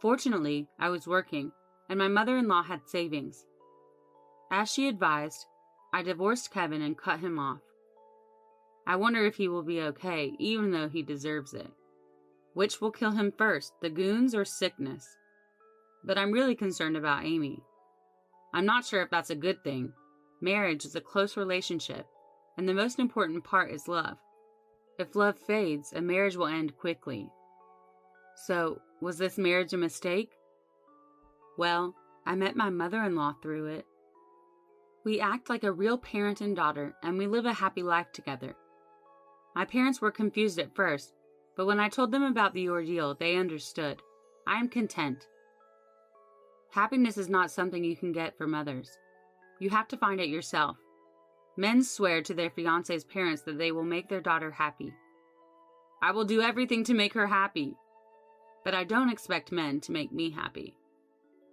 Fortunately, I was working, and my mother-in-law had savings. As she advised, I divorced Kevin and cut him off. I wonder if he will be okay, even though he deserves it. Which will kill him first, the goons or sickness? But I'm really concerned about Amy. I'm not sure if that's a good thing. Marriage is a close relationship, and the most important part is love. If love fades, a marriage will end quickly. So, was this marriage a mistake? Well, I met my mother-in-law through it. We act like a real parent and daughter, and we live a happy life together. My parents were confused at first, but when I told them about the ordeal, they understood. I am content. Happiness is not something you can get from others. You have to find it yourself. Men swear to their fiancé's parents that they will make their daughter happy. I will do everything to make her happy. But I don't expect men to make me happy.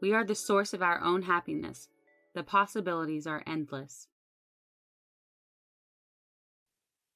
We are the source of our own happiness. The possibilities are endless.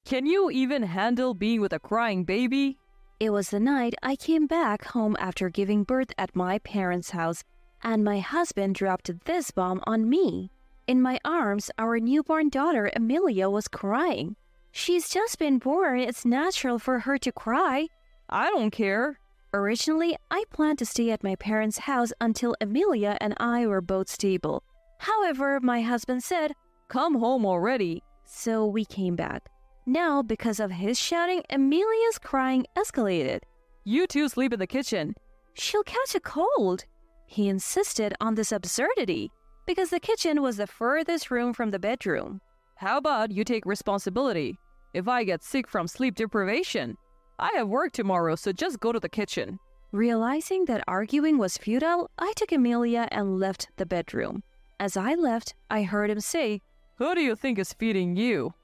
Can you even handle being with a crying baby? It was the night I came back home after giving birth at my parents' house, and my husband dropped this bomb on me. In my arms, our newborn daughter Amelia was crying. She's just been born, it's natural for her to cry. I don't care. Originally, I planned to stay at my parents' house until Amelia and I were both stable. However, my husband said, Come home already. So we came back. Now, because of his shouting, Amelia's crying escalated. You two sleep in the kitchen. She'll catch a cold. He insisted on this absurdity because the kitchen was the furthest room from the bedroom. How about you take responsibility? If I get sick from sleep deprivation, I have work tomorrow, so just go to the kitchen. Realizing that arguing was futile, I took Amelia and left the bedroom. As I left, I heard him say, Who do you think is feeding you?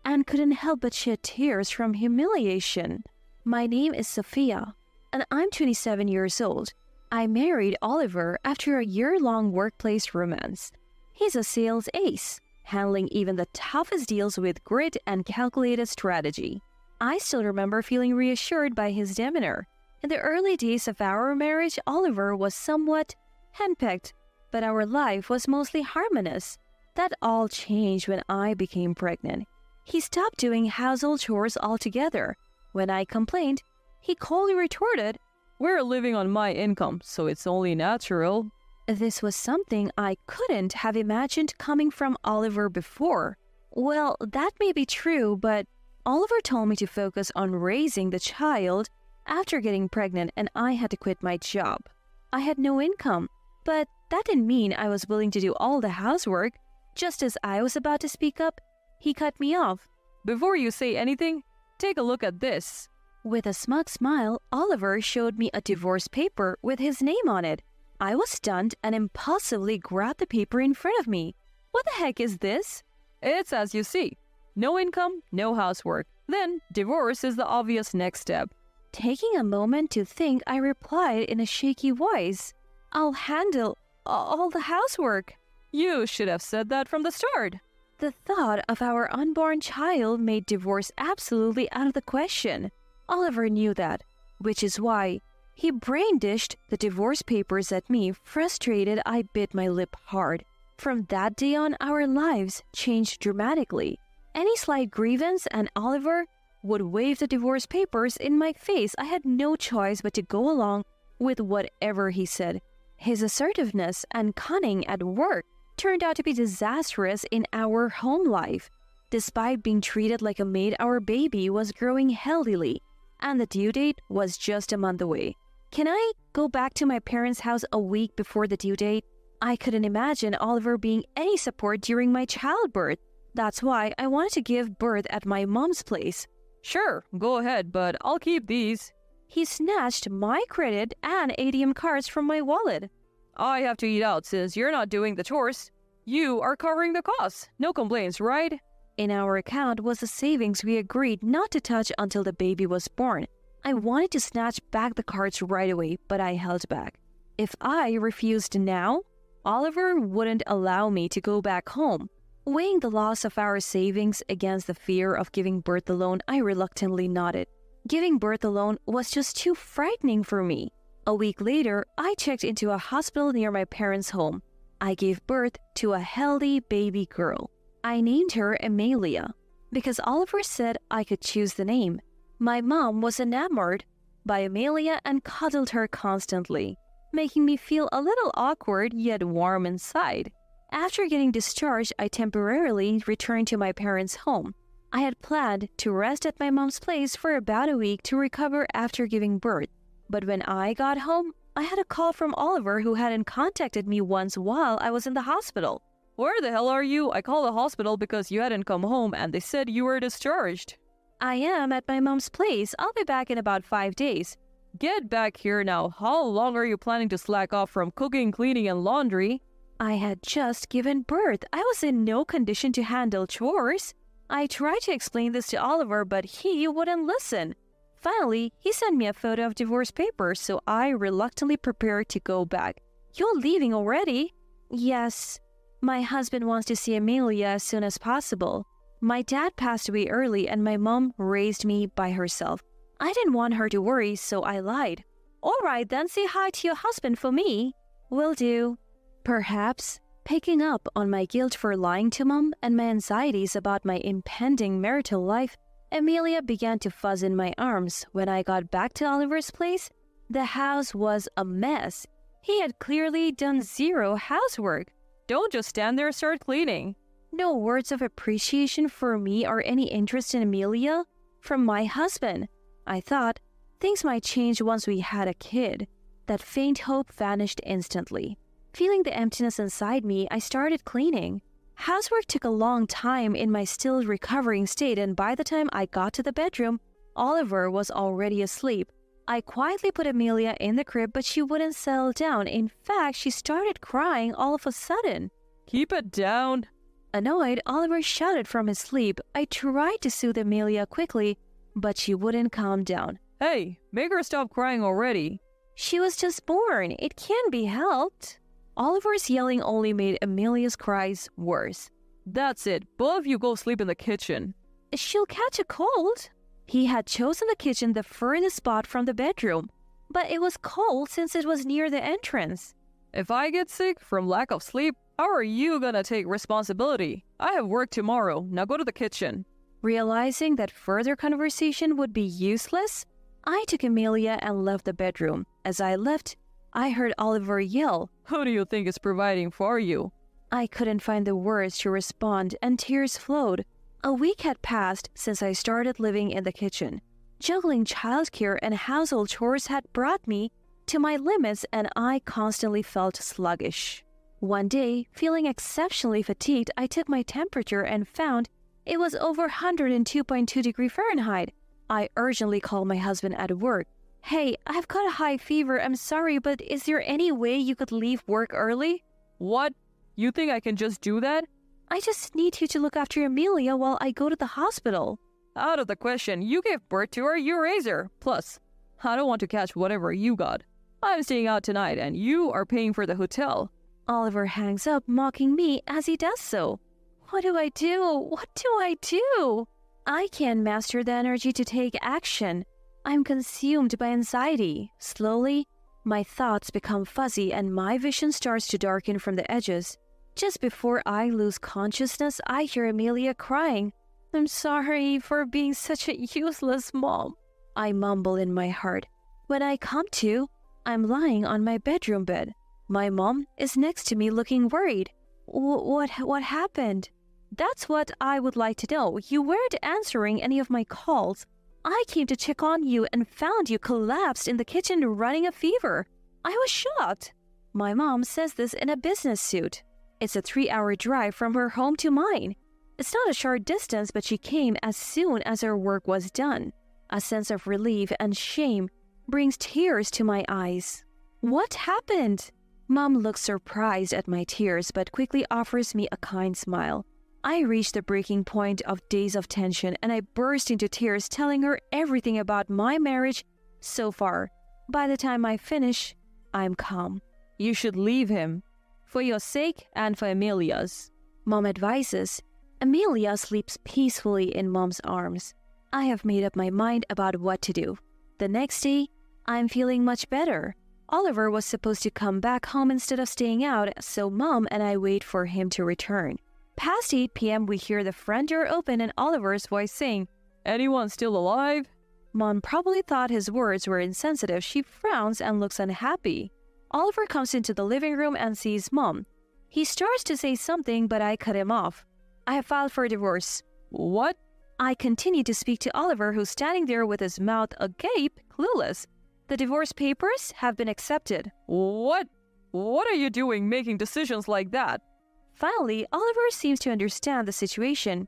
And couldn't help but shed tears from humiliation. My name is Sophia, and I'm 27 years old. I married Oliver after a year-long workplace romance. He's a sales ace, handling even the toughest deals with grit and calculated strategy. I still remember feeling reassured by his demeanor. In the early days of our marriage, Oliver was somewhat henpecked, but our life was mostly harmonious. That all changed when I became pregnant. He stopped doing household chores altogether. When I complained, he coldly retorted, We're living on my income, so it's only natural. This was something I couldn't have imagined coming from Oliver before. Well, that may be true, but Oliver told me to focus on raising the child after getting pregnant, and I had to quit my job. I had no income, but that didn't mean I was willing to do all the housework. Just as I was about to speak up, he cut me off. Before you say anything, take a look at this. With a smug smile, Oliver showed me a divorce paper with his name on it. I was stunned and impulsively grabbed the paper in front of me. What the heck is this? It's as you see. No income, no housework. Then, divorce is the obvious next step. Taking a moment to think, I replied in a shaky voice, I'll handle all the housework. You should have said that from the start. The thought of our unborn child made divorce absolutely out of the question. Oliver knew that, which is why he brain-dished the divorce papers at me. Frustrated, I bit my lip hard. From that day on, our lives changed dramatically. Any slight grievance and Oliver would wave the divorce papers in my face. I had no choice but to go along with whatever he said. His assertiveness and cunning at work turned out to be disastrous in our home life. Despite being treated like a maid, our baby was growing healthily, and the due date was just a month away. Can I go back to my parents' house a week before the due date? I couldn't imagine Oliver being any support during my childbirth. That's why I wanted to give birth at my mom's place. Sure, go ahead, but I'll keep these. He snatched my credit and ATM cards from my wallet. I have to eat out since you're not doing the chores. You are covering the costs. No complaints, right? In our account was the savings we agreed not to touch until the baby was born. I wanted to snatch back the cards right away, but I held back. If I refused now, Oliver wouldn't allow me to go back home. Weighing the loss of our savings against the fear of giving birth alone, I reluctantly nodded. Giving birth alone was just too frightening for me. A week later, I checked into a hospital near my parents' home. I gave birth to a healthy baby girl. I named her Amelia because Oliver said I could choose the name. My mom was enamored by Amelia and cuddled her constantly, making me feel a little awkward yet warm inside. After getting discharged, I temporarily returned to my parents' home. I had planned to rest at my mom's place for about a week to recover after giving birth. But when I got home, I had a call from Oliver who hadn't contacted me once while I was in the hospital. Where the hell are you? I called the hospital because you hadn't come home and they said you were discharged. I am at my mom's place. I'll be back in about 5 days. Get back here now. How long are you planning to slack off from cooking, cleaning, and laundry? I had just given birth. I was in no condition to handle chores. I tried to explain this to Oliver, but he wouldn't listen. Finally, he sent me a photo of divorce papers, so I reluctantly prepared to go back. You're leaving already? Yes. My husband wants to see Amelia as soon as possible. My dad passed away early and my mom raised me by herself. I didn't want her to worry, so I lied. All right, then say hi to your husband for me. Will do. Perhaps, picking up on my guilt for lying to Mom and my anxieties about my impending marital life, Amelia began to fuzz in my arms. When I got back to Oliver's place, the house was a mess. He had clearly done zero housework. Don't just stand there, start cleaning. No words of appreciation for me or any interest in Amelia from my husband. I thought things might change once we had a kid. That faint hope vanished instantly. Feeling the emptiness inside me, I started cleaning. Housework took a long time in my still recovering state, and by the time I got to the bedroom, Oliver was already asleep. I quietly put Amelia in the crib, but she wouldn't settle down. In fact, she started crying all of a sudden. Keep it down. Annoyed, Oliver shouted from his sleep. I tried to soothe Amelia quickly, but she wouldn't calm down. Hey, make her stop crying already. She was just born. It can't be helped. Oliver's yelling only made Amelia's cries worse. That's it. Both of you go sleep in the kitchen. She'll catch a cold. He had chosen the kitchen the furthest spot from the bedroom, but it was cold since it was near the entrance. If I get sick from lack of sleep, how are you gonna take responsibility? I have work tomorrow. Now go to the kitchen. Realizing that further conversation would be useless, I took Amelia and left the bedroom. As I left, I heard Oliver yell, Who do you think is providing for you? I couldn't find the words to respond and tears flowed. A week had passed since I started living in the kitchen. Juggling childcare and household chores had brought me to my limits and I constantly felt sluggish. One day, feeling exceptionally fatigued, I took my temperature and found it was over 102.2 degrees Fahrenheit. I urgently called my husband at work. Hey, I've got a high fever. I'm sorry, but is there any way you could leave work early? What? You think I can just do that? I just need you to look after Amelia while I go to the hospital. Out of the question. You gave birth to her, you raise her. Plus, I don't want to catch whatever you got. I'm staying out tonight and you are paying for the hotel. Oliver hangs up, mocking me as he does so. What do I do? What do I do? I can't master the energy to take action. I'm consumed by anxiety. Slowly, my thoughts become fuzzy and my vision starts to darken from the edges. Just before I lose consciousness, I hear Amelia crying. I'm sorry for being such a useless mom. I mumble in my heart. When I come to, I'm lying on my bedroom bed. My mom is next to me looking worried. What happened? That's what I would like to know. You weren't answering any of my calls. I came to check on you and found you collapsed in the kitchen running a fever. I was shocked. My mom says this in a business suit. It's a 3-hour drive from her home to mine. It's not a short distance, but she came as soon as her work was done. A sense of relief and shame brings tears to my eyes. What happened? Mom looks surprised at my tears, but quickly offers me a kind smile. I reached the breaking point of days of tension and I burst into tears telling her everything about my marriage so far. By the time I finish, I'm calm. You should leave him. For your sake and for Amelia's. Mom advises. Amelia sleeps peacefully in Mom's arms. I have made up my mind about what to do. The next day, I'm feeling much better. Oliver was supposed to come back home instead of staying out, so Mom and I wait for him to return. Past 8 p.m., we hear the front door open and Oliver's voice saying, "Anyone still alive?" Mom probably thought his words were insensitive. She frowns and looks unhappy. Oliver comes into the living room and sees Mom. He starts to say something, but I cut him off. "I have filed for a divorce." What? I continue to speak to Oliver, who's standing there with his mouth agape, clueless. "The divorce papers have been accepted." What? What are you doing making decisions like that? Finally, Oliver seems to understand the situation.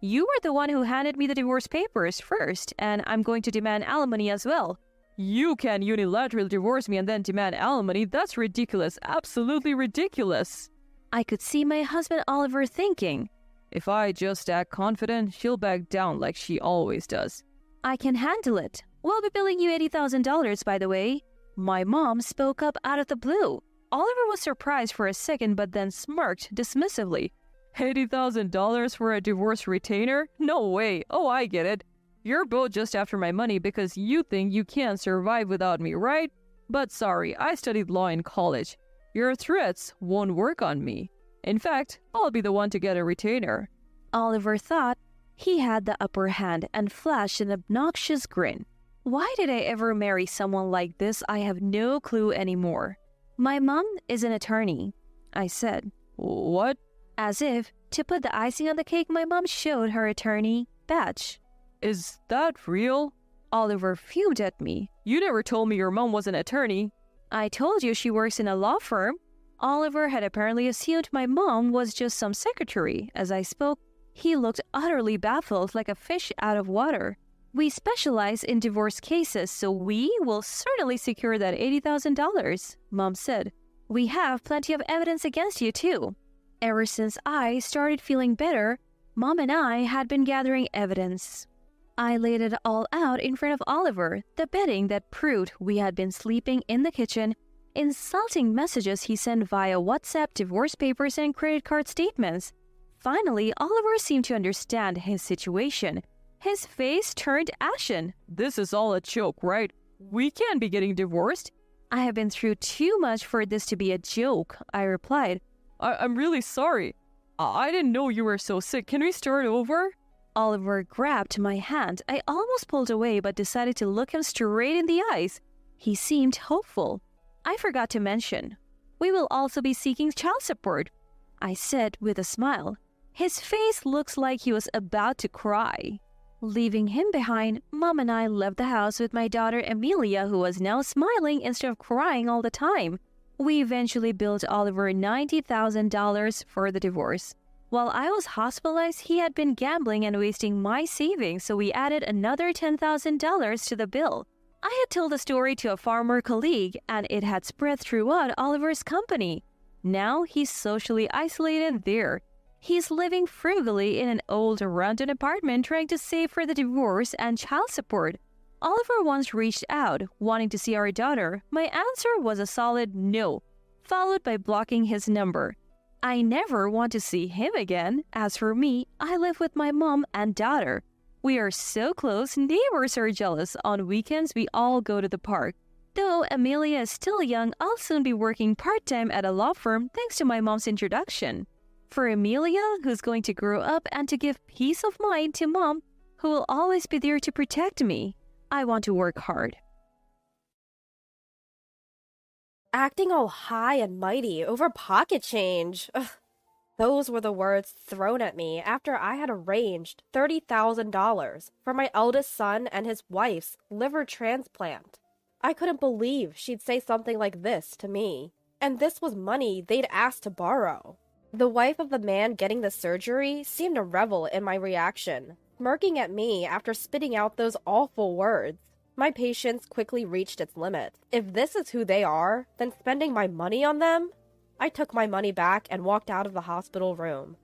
"You were the one who handed me the divorce papers first, and I'm going to demand alimony as well." You can unilaterally divorce me and then demand alimony. That's ridiculous. Absolutely ridiculous. I could see my husband Oliver thinking, If I just act confident, she'll back down like she always does. "I can handle it. We'll be billing you $80,000, by the way." My mom spoke up out of the blue. Oliver was surprised for a second but then smirked dismissively. $80,000 for a divorce retainer? No way. Oh, I get it. You're both just after my money because you think you can't survive without me, right? But sorry, I studied law in college. Your threats won't work on me. In fact, I'll be the one to get a retainer. Oliver thought he had the upper hand and flashed an obnoxious grin. Why did I ever marry someone like this? I have no clue anymore. "My mom is an attorney," I said. What? As if to put the icing on the cake, my mom showed her attorney badge. Is that real? Oliver fumed at me. You never told me your mom was an attorney. "I told you she works in a law firm." Oliver had apparently assumed my mom was just some secretary. As I spoke, he looked utterly baffled, like a fish out of water. "We specialize in divorce cases, so we will certainly secure that $80,000, Mom said. "We have plenty of evidence against you, too." Ever since I started feeling better, Mom and I had been gathering evidence. I laid it all out in front of Oliver, the bedding that proved we had been sleeping in the kitchen, insulting messages he sent via WhatsApp, divorce papers, and credit card statements. Finally, Oliver seemed to understand his situation. His face turned ashen. This is all a joke, right? We can't be getting divorced. "I have been through too much for this to be a joke," I replied. I'm really sorry. I didn't know you were so sick. Can we start over? Oliver grabbed my hand. I almost pulled away but decided to look him straight in the eyes. He seemed hopeful. "I forgot to mention, we will also be seeking child support," I said with a smile. His face looks like he was about to cry. Leaving him behind, Mom and I left the house with my daughter Amelia, who was now smiling instead of crying all the time. We eventually billed Oliver $90,000 for the divorce. While I was hospitalized, he had been gambling and wasting my savings, so we added another $10,000 to the bill. I had told the story to a former colleague, and it had spread throughout Oliver's company. Now he's socially isolated there. He's living frugally in an old, rundown apartment trying to save for the divorce and child support. Oliver once reached out, wanting to see our daughter. My answer was a solid no, followed by blocking his number. I never want to see him again. As for me, I live with my mom and daughter. We are so close, neighbors are jealous. On weekends, we all go to the park. Though Amelia is still young, I'll soon be working part-time at a law firm thanks to my mom's introduction. For Amelia, who's going to grow up and to give peace of mind to Mom, who will always be there to protect me, I want to work hard. Acting all high and mighty over pocket change. Ugh. Those were the words thrown at me after I had arranged $30,000 for my eldest son and his wife's liver transplant. I couldn't believe she'd say something like this to me. And this was money they'd asked to borrow. The wife of the man getting the surgery seemed to revel in my reaction, smirking at me after spitting out those awful words. My patience quickly reached its limit. If this is who they are, then spending my money on them? I took my money back and walked out of the hospital room.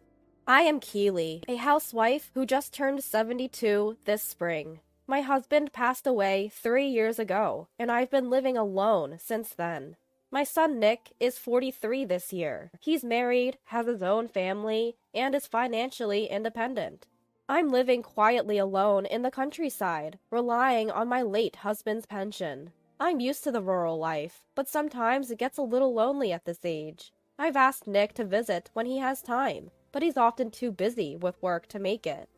I am Keely, a housewife who just turned 72 this spring. My husband passed away 3 years ago, and I've been living alone since then. My son Nick is 43 this year. He's married, has his own family, and is financially independent. I'm living quietly alone in the countryside, relying on my late husband's pension. I'm used to the rural life, but sometimes it gets a little lonely at this age. I've asked Nick to visit when he has time, but he's often too busy with work to make it.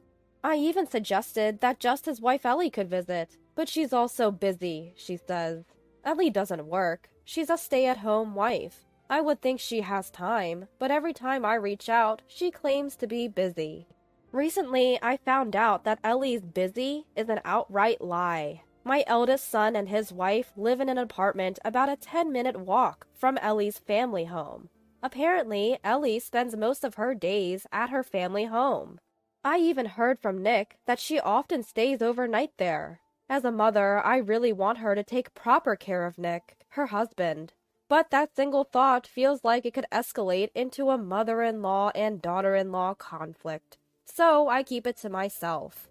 I even suggested that just his wife Ellie could visit, but she's also busy, she says. Ellie doesn't work. She's a stay-at-home wife. I would think she has time, but every time I reach out, she claims to be busy. Recently, I found out that Ellie's busy is an outright lie. My eldest son and his wife live in an apartment about a 10-minute walk from Ellie's family home. Apparently, Ellie spends most of her days at her family home. I even heard from Nick that she often stays overnight there. As a mother, I really want her to take proper care of Nick, her husband. But that single thought feels like it could escalate into a mother-in-law and daughter-in-law conflict. So I keep it to myself.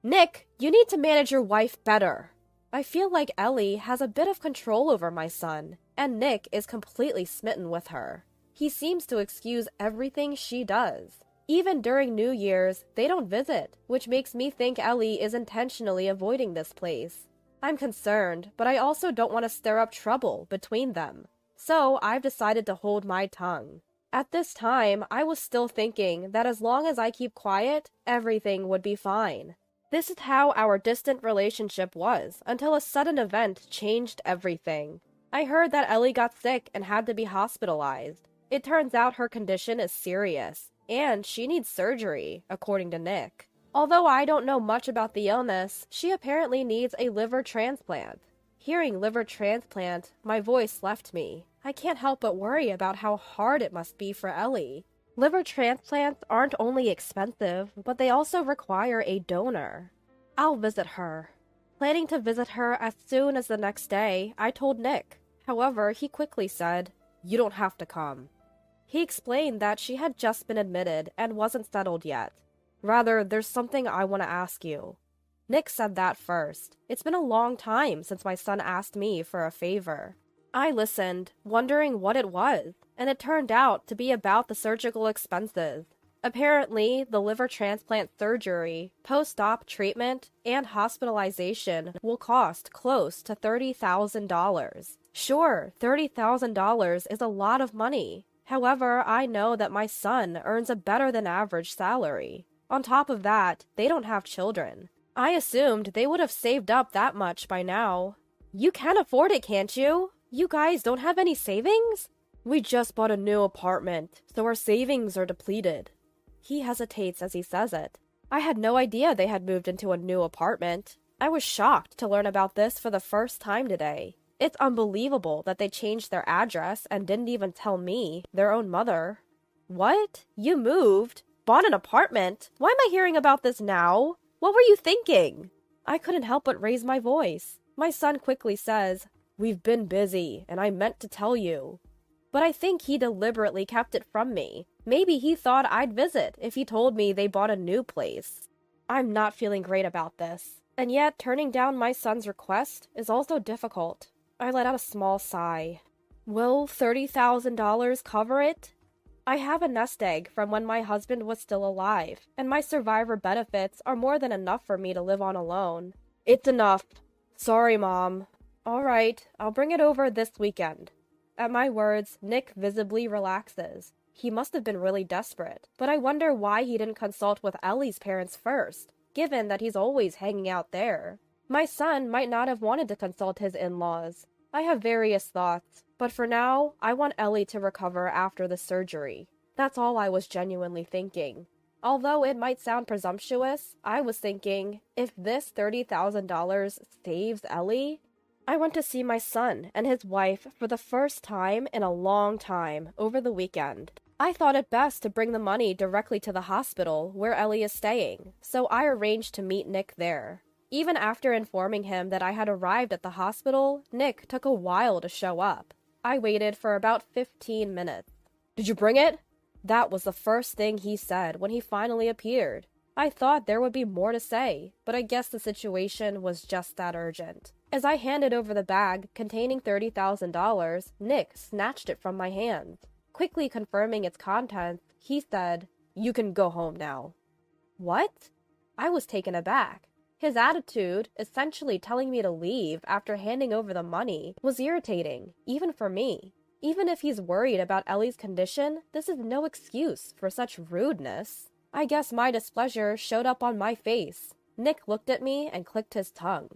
Nick, you need to manage your wife better. I feel like Ellie has a bit of control over my son, and Nick is completely smitten with her. He seems to excuse everything she does. Even during New Year's, they don't visit, which makes me think Ellie is intentionally avoiding this place. I'm concerned, but I also don't want to stir up trouble between them. So I've decided to hold my tongue. At this time, I was still thinking that as long as I keep quiet, everything would be fine. This is how our distant relationship was, until a sudden event changed everything. I heard that Ellie got sick and had to be hospitalized. It turns out her condition is serious, and she needs surgery, according to Nick. Although I don't know much about the illness, she apparently needs a liver transplant. Hearing liver transplant, my voice left me. I can't help but worry about how hard it must be for Ellie. Liver transplants aren't only expensive, but they also require a donor. I'll visit her. Planning to visit her as soon as the next day, I told Nick. However, he quickly said, "You don't have to come." He explained that she had just been admitted and wasn't settled yet. Rather, there's something I want to ask you. Nick said that first. It's been a long time since my son asked me for a favor. I listened, wondering what it was, and it turned out to be about the surgical expenses. Apparently, the liver transplant surgery, post-op treatment, and hospitalization will cost close to $30,000. Sure, $30,000 is a lot of money. However, I know that my son earns a better than average salary. On top of that, they don't have children. I assumed they would have saved up that much by now. You can afford it, can't you? You guys don't have any savings? We just bought a new apartment, so our savings are depleted. He hesitates as he says it. I had no idea they had moved into a new apartment. I was shocked to learn about this for the first time today. It's unbelievable that they changed their address and didn't even tell me, their own mother. What? You moved? Bought an apartment? Why am I hearing about this now? What were you thinking? I couldn't help but raise my voice. My son quickly says, "We've been busy, and I meant to tell you." But I think he deliberately kept it from me. Maybe he thought I'd visit if he told me they bought a new place. I'm not feeling great about this. And yet, turning down my son's request is also difficult. I let out a small sigh. Will $30,000 cover it? I have a nest egg from when my husband was still alive, and my survivor benefits are more than enough for me to live on alone. It's enough. Sorry, Mom. All right, I'll bring it over this weekend. At my words, Nick visibly relaxes. He must have been really desperate, but I wonder why he didn't consult with Ellie's parents first, given that he's always hanging out there. My son might not have wanted to consult his in-laws. I have various thoughts, but for now, I want Ellie to recover after the surgery. That's all I was genuinely thinking. Although it might sound presumptuous, I was thinking, if this $30,000 saves Ellie... I went to see my son and his wife for the first time in a long time over the weekend. I thought it best to bring the money directly to the hospital where Ellie is staying, so I arranged to meet Nick there. Even after informing him that I had arrived at the hospital, Nick took a while to show up. I waited for about 15 minutes. "Did you bring it?" That was the first thing he said when he finally appeared. I thought there would be more to say, but I guess the situation was just that urgent. As I handed over the bag containing $30,000, Nick snatched it from my hand. Quickly confirming its contents, he said, "You can go home now." What? I was taken aback. His attitude, essentially telling me to leave after handing over the money, was irritating, even for me. Even if he's worried about Ellie's condition, this is no excuse for such rudeness. I guess my displeasure showed up on my face. Nick looked at me and clicked his tongue.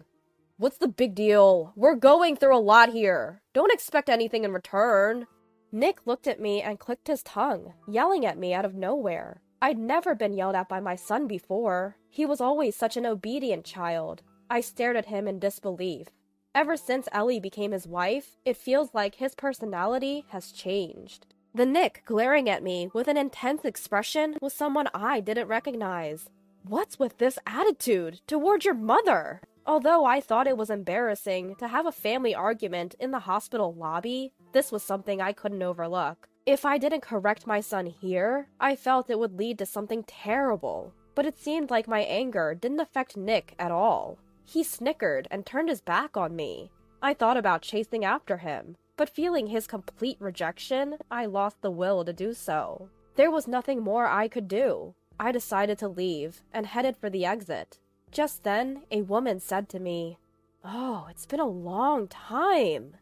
"What's the big deal? We're going through a lot here. Don't expect anything in return." Nick looked at me and clicked his tongue, yelling at me out of nowhere. I'd never been yelled at by my son before. He was always such an obedient child. I stared at him in disbelief. Ever since Ellie became his wife, it feels like his personality has changed. The Nick glaring at me with an intense expression was someone I didn't recognize. What's with this attitude toward your mother? Although I thought it was embarrassing to have a family argument in the hospital lobby, this was something I couldn't overlook. If I didn't correct my son here, I felt it would lead to something terrible. But it seemed like my anger didn't affect Nick at all. He snickered and turned his back on me. I thought about chasing after him, but feeling his complete rejection, I lost the will to do so. There was nothing more I could do. I decided to leave and headed for the exit. Just then, a woman said to me, "Oh, it's been a long time."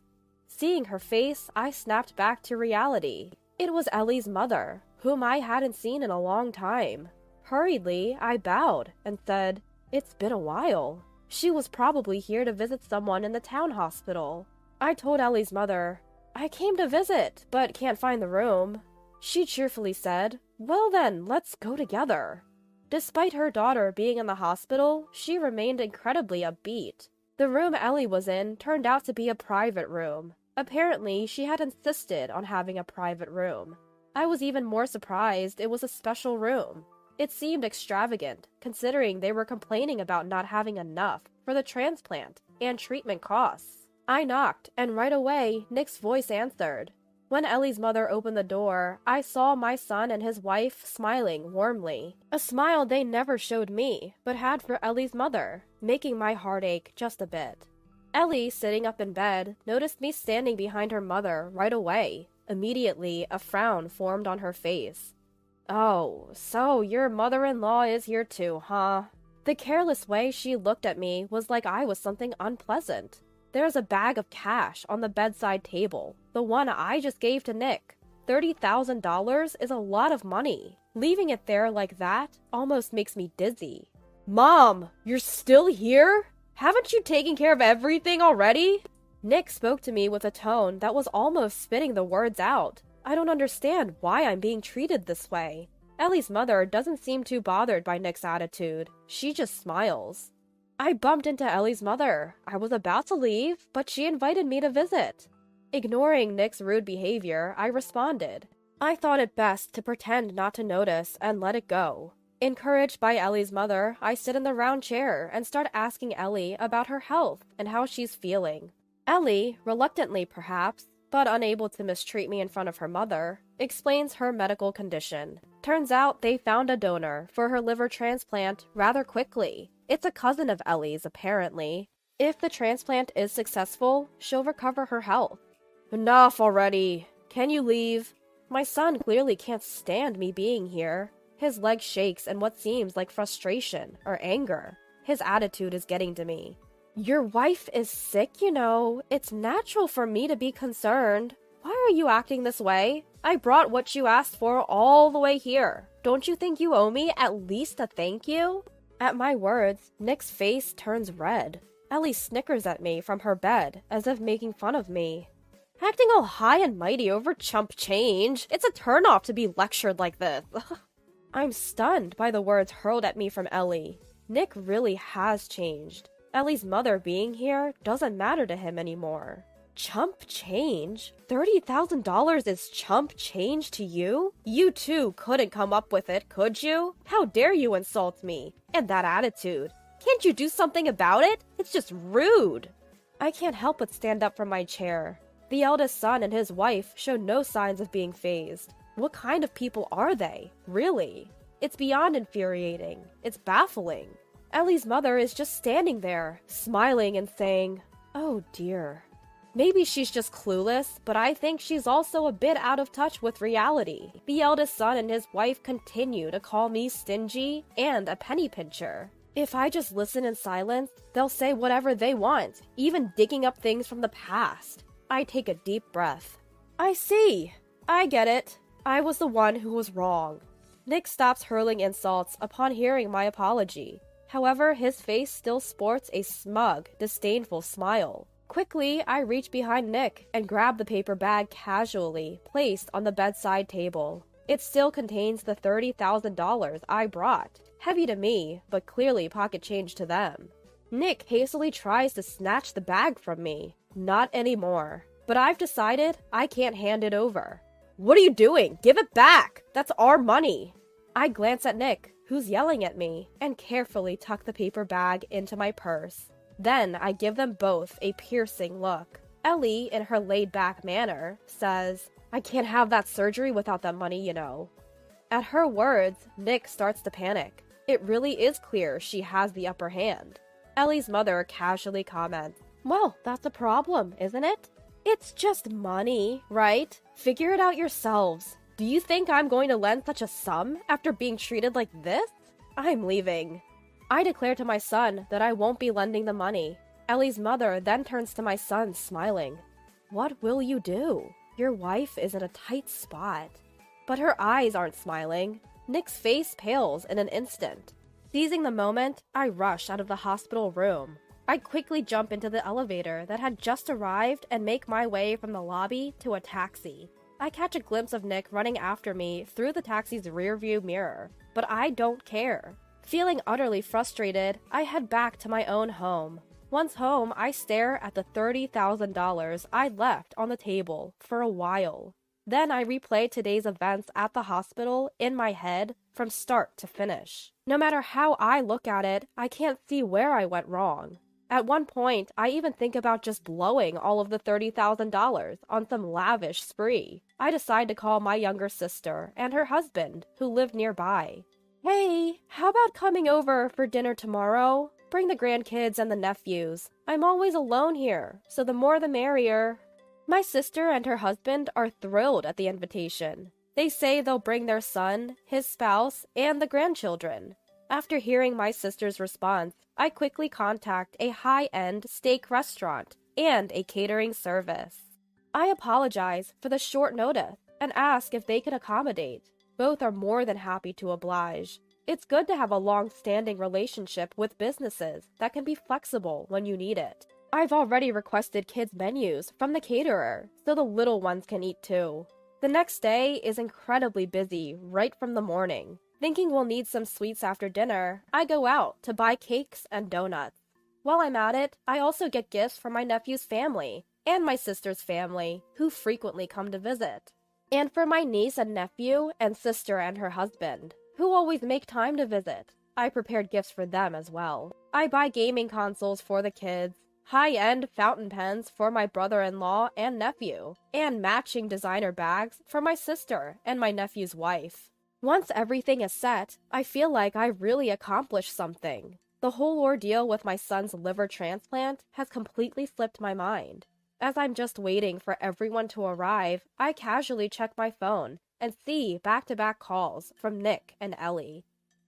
Seeing her face, I snapped back to reality. It was Ellie's mother, whom I hadn't seen in a long time. Hurriedly, I bowed and said, "It's been a while." She was probably here to visit someone in the town hospital. I told Ellie's mother, "I came to visit, but can't find the room." She cheerfully said, "Well then, let's go together." Despite her daughter being in the hospital, she remained incredibly upbeat. The room Ellie was in turned out to be a private room. Apparently, she had insisted on having a private room. I was even more surprised it was a special room. It seemed extravagant, considering they were complaining about not having enough for the transplant and treatment costs. I knocked, and right away, Nick's voice answered. When Ellie's mother opened the door, I saw my son and his wife smiling warmly. A smile they never showed me, but had for Ellie's mother, making my heart ache just a bit. Ellie, sitting up in bed, noticed me standing behind her mother right away. Immediately, a frown formed on her face. "Oh, so your mother-in-law is here too, huh?" The careless way she looked at me was like I was something unpleasant. There's a bag of cash on the bedside table, the one I just gave to Nick. $30,000 is a lot of money. Leaving it there like that almost makes me dizzy. "Mom, you're still here? Haven't you taken care of everything already?" Nick spoke to me with a tone that was almost spitting the words out. I don't understand why I'm being treated this way. Ellie's mother doesn't seem too bothered by Nick's attitude. She just smiles. I bumped into Ellie's mother. I was about to leave, but she invited me to visit. Ignoring Nick's rude behavior, I responded. I thought it best to pretend not to notice and let it go. Encouraged by Ellie's mother, I sit in the round chair and start asking Ellie about her health and how she's feeling. Ellie, reluctantly perhaps, but unable to mistreat me in front of her mother, explains her medical condition. Turns out they found a donor for her liver transplant rather quickly. It's a cousin of Ellie's, apparently. If the transplant is successful, she'll recover her health. Enough already. Can you leave? My son clearly can't stand me being here. His leg shakes in what seems like frustration or anger. His attitude is getting to me. Your wife is sick, you know. It's natural for me to be concerned. Why are you acting this way? I brought what you asked for all the way here. Don't you think you owe me at least a thank you? At my words, Nick's face turns red. Ellie snickers at me from her bed, as if making fun of me. Acting all high and mighty over chump change. It's a turnoff to be lectured like this. I'm stunned by the words hurled at me from Ellie. Nick really has changed. Ellie's mother being here doesn't matter to him anymore. Chump change? $30,000 is chump change to you? You too couldn't come up with it, could you? How dare you insult me? And that attitude. Can't you do something about it? It's just rude. I can't help but stand up from my chair. The eldest son and his wife show no signs of being fazed. What kind of people are they, really? It's beyond infuriating. It's baffling. Ellie's mother is just standing there, smiling and saying, "Oh dear." Maybe she's just clueless, but I think she's also a bit out of touch with reality. The eldest son and his wife continue to call me stingy and a penny pincher. If I just listen in silence, they'll say whatever they want, even digging up things from the past. I take a deep breath. I see. I get it. I was the one who was wrong. Nick stops hurling insults upon hearing my apology. However, his face still sports a smug, disdainful smile. Quickly, I reach behind Nick and grab the paper bag casually placed on the bedside table. It still contains the $30,000 I brought. Heavy to me, but clearly pocket change to them. Nick hastily tries to snatch the bag from me. Not anymore. But I've decided I can't hand it over. What are you doing? Give it back! That's our money! I glance at Nick, who's yelling at me, and carefully tuck the paper bag into my purse. Then I give them both a piercing look. Ellie, in her laid-back manner, says, "I can't have that surgery without that money, you know." At her words, Nick starts to panic. It really is clear she has the upper hand. Ellie's mother casually comments, "Well, that's a problem, isn't it? It's just money, right? Figure it out yourselves. Do you think I'm going to lend such a sum after being treated like this? I'm leaving." I declare to my son that I won't be lending the money. Ellie's mother then turns to my son, smiling. "What will you do? Your wife is in a tight spot." But her eyes aren't smiling. Nick's face pales in an instant. Seizing the moment, I rush out of the hospital room. I quickly jump into the elevator that had just arrived and make my way from the lobby to a taxi. I catch a glimpse of Nick running after me through the taxi's rearview mirror, but I don't care. Feeling utterly frustrated, I head back to my own home. Once home, I stare at the $30,000 I'd left on the table for a while. Then I replay today's events at the hospital in my head from start to finish. No matter how I look at it, I can't see where I went wrong. At one point, I even think about just blowing all of the $30,000 on some lavish spree. I decide to call my younger sister and her husband, who live nearby. "Hey, how about coming over for dinner tomorrow? Bring the grandkids and the nephews. I'm always alone here, so the more the merrier." My sister and her husband are thrilled at the invitation. They say they'll bring their son, his spouse, and the grandchildren. After hearing my sister's response, I quickly contact a high-end steak restaurant and a catering service. I apologize for the short notice and ask if they can accommodate. Both are more than happy to oblige. It's good to have a long-standing relationship with businesses that can be flexible when you need it. I've already requested kids' menus from the caterer, so the little ones can eat too. The next day is incredibly busy right from the morning. Thinking we'll need some sweets after dinner, I go out to buy cakes and donuts. While I'm at it, I also get gifts from my nephew's family and my sister's family, who frequently come to visit. And for my niece and nephew and sister and her husband, who always make time to visit, I prepared gifts for them as well. I buy gaming consoles for the kids, high-end fountain pens for my brother-in-law and nephew, and matching designer bags for my sister and my nephew's wife. Once everything is set, I feel like I really accomplished something. The whole ordeal with my son's liver transplant has completely slipped my mind. As I'm just waiting for everyone to arrive, I casually check my phone and see back-to-back calls from Nick and Ellie.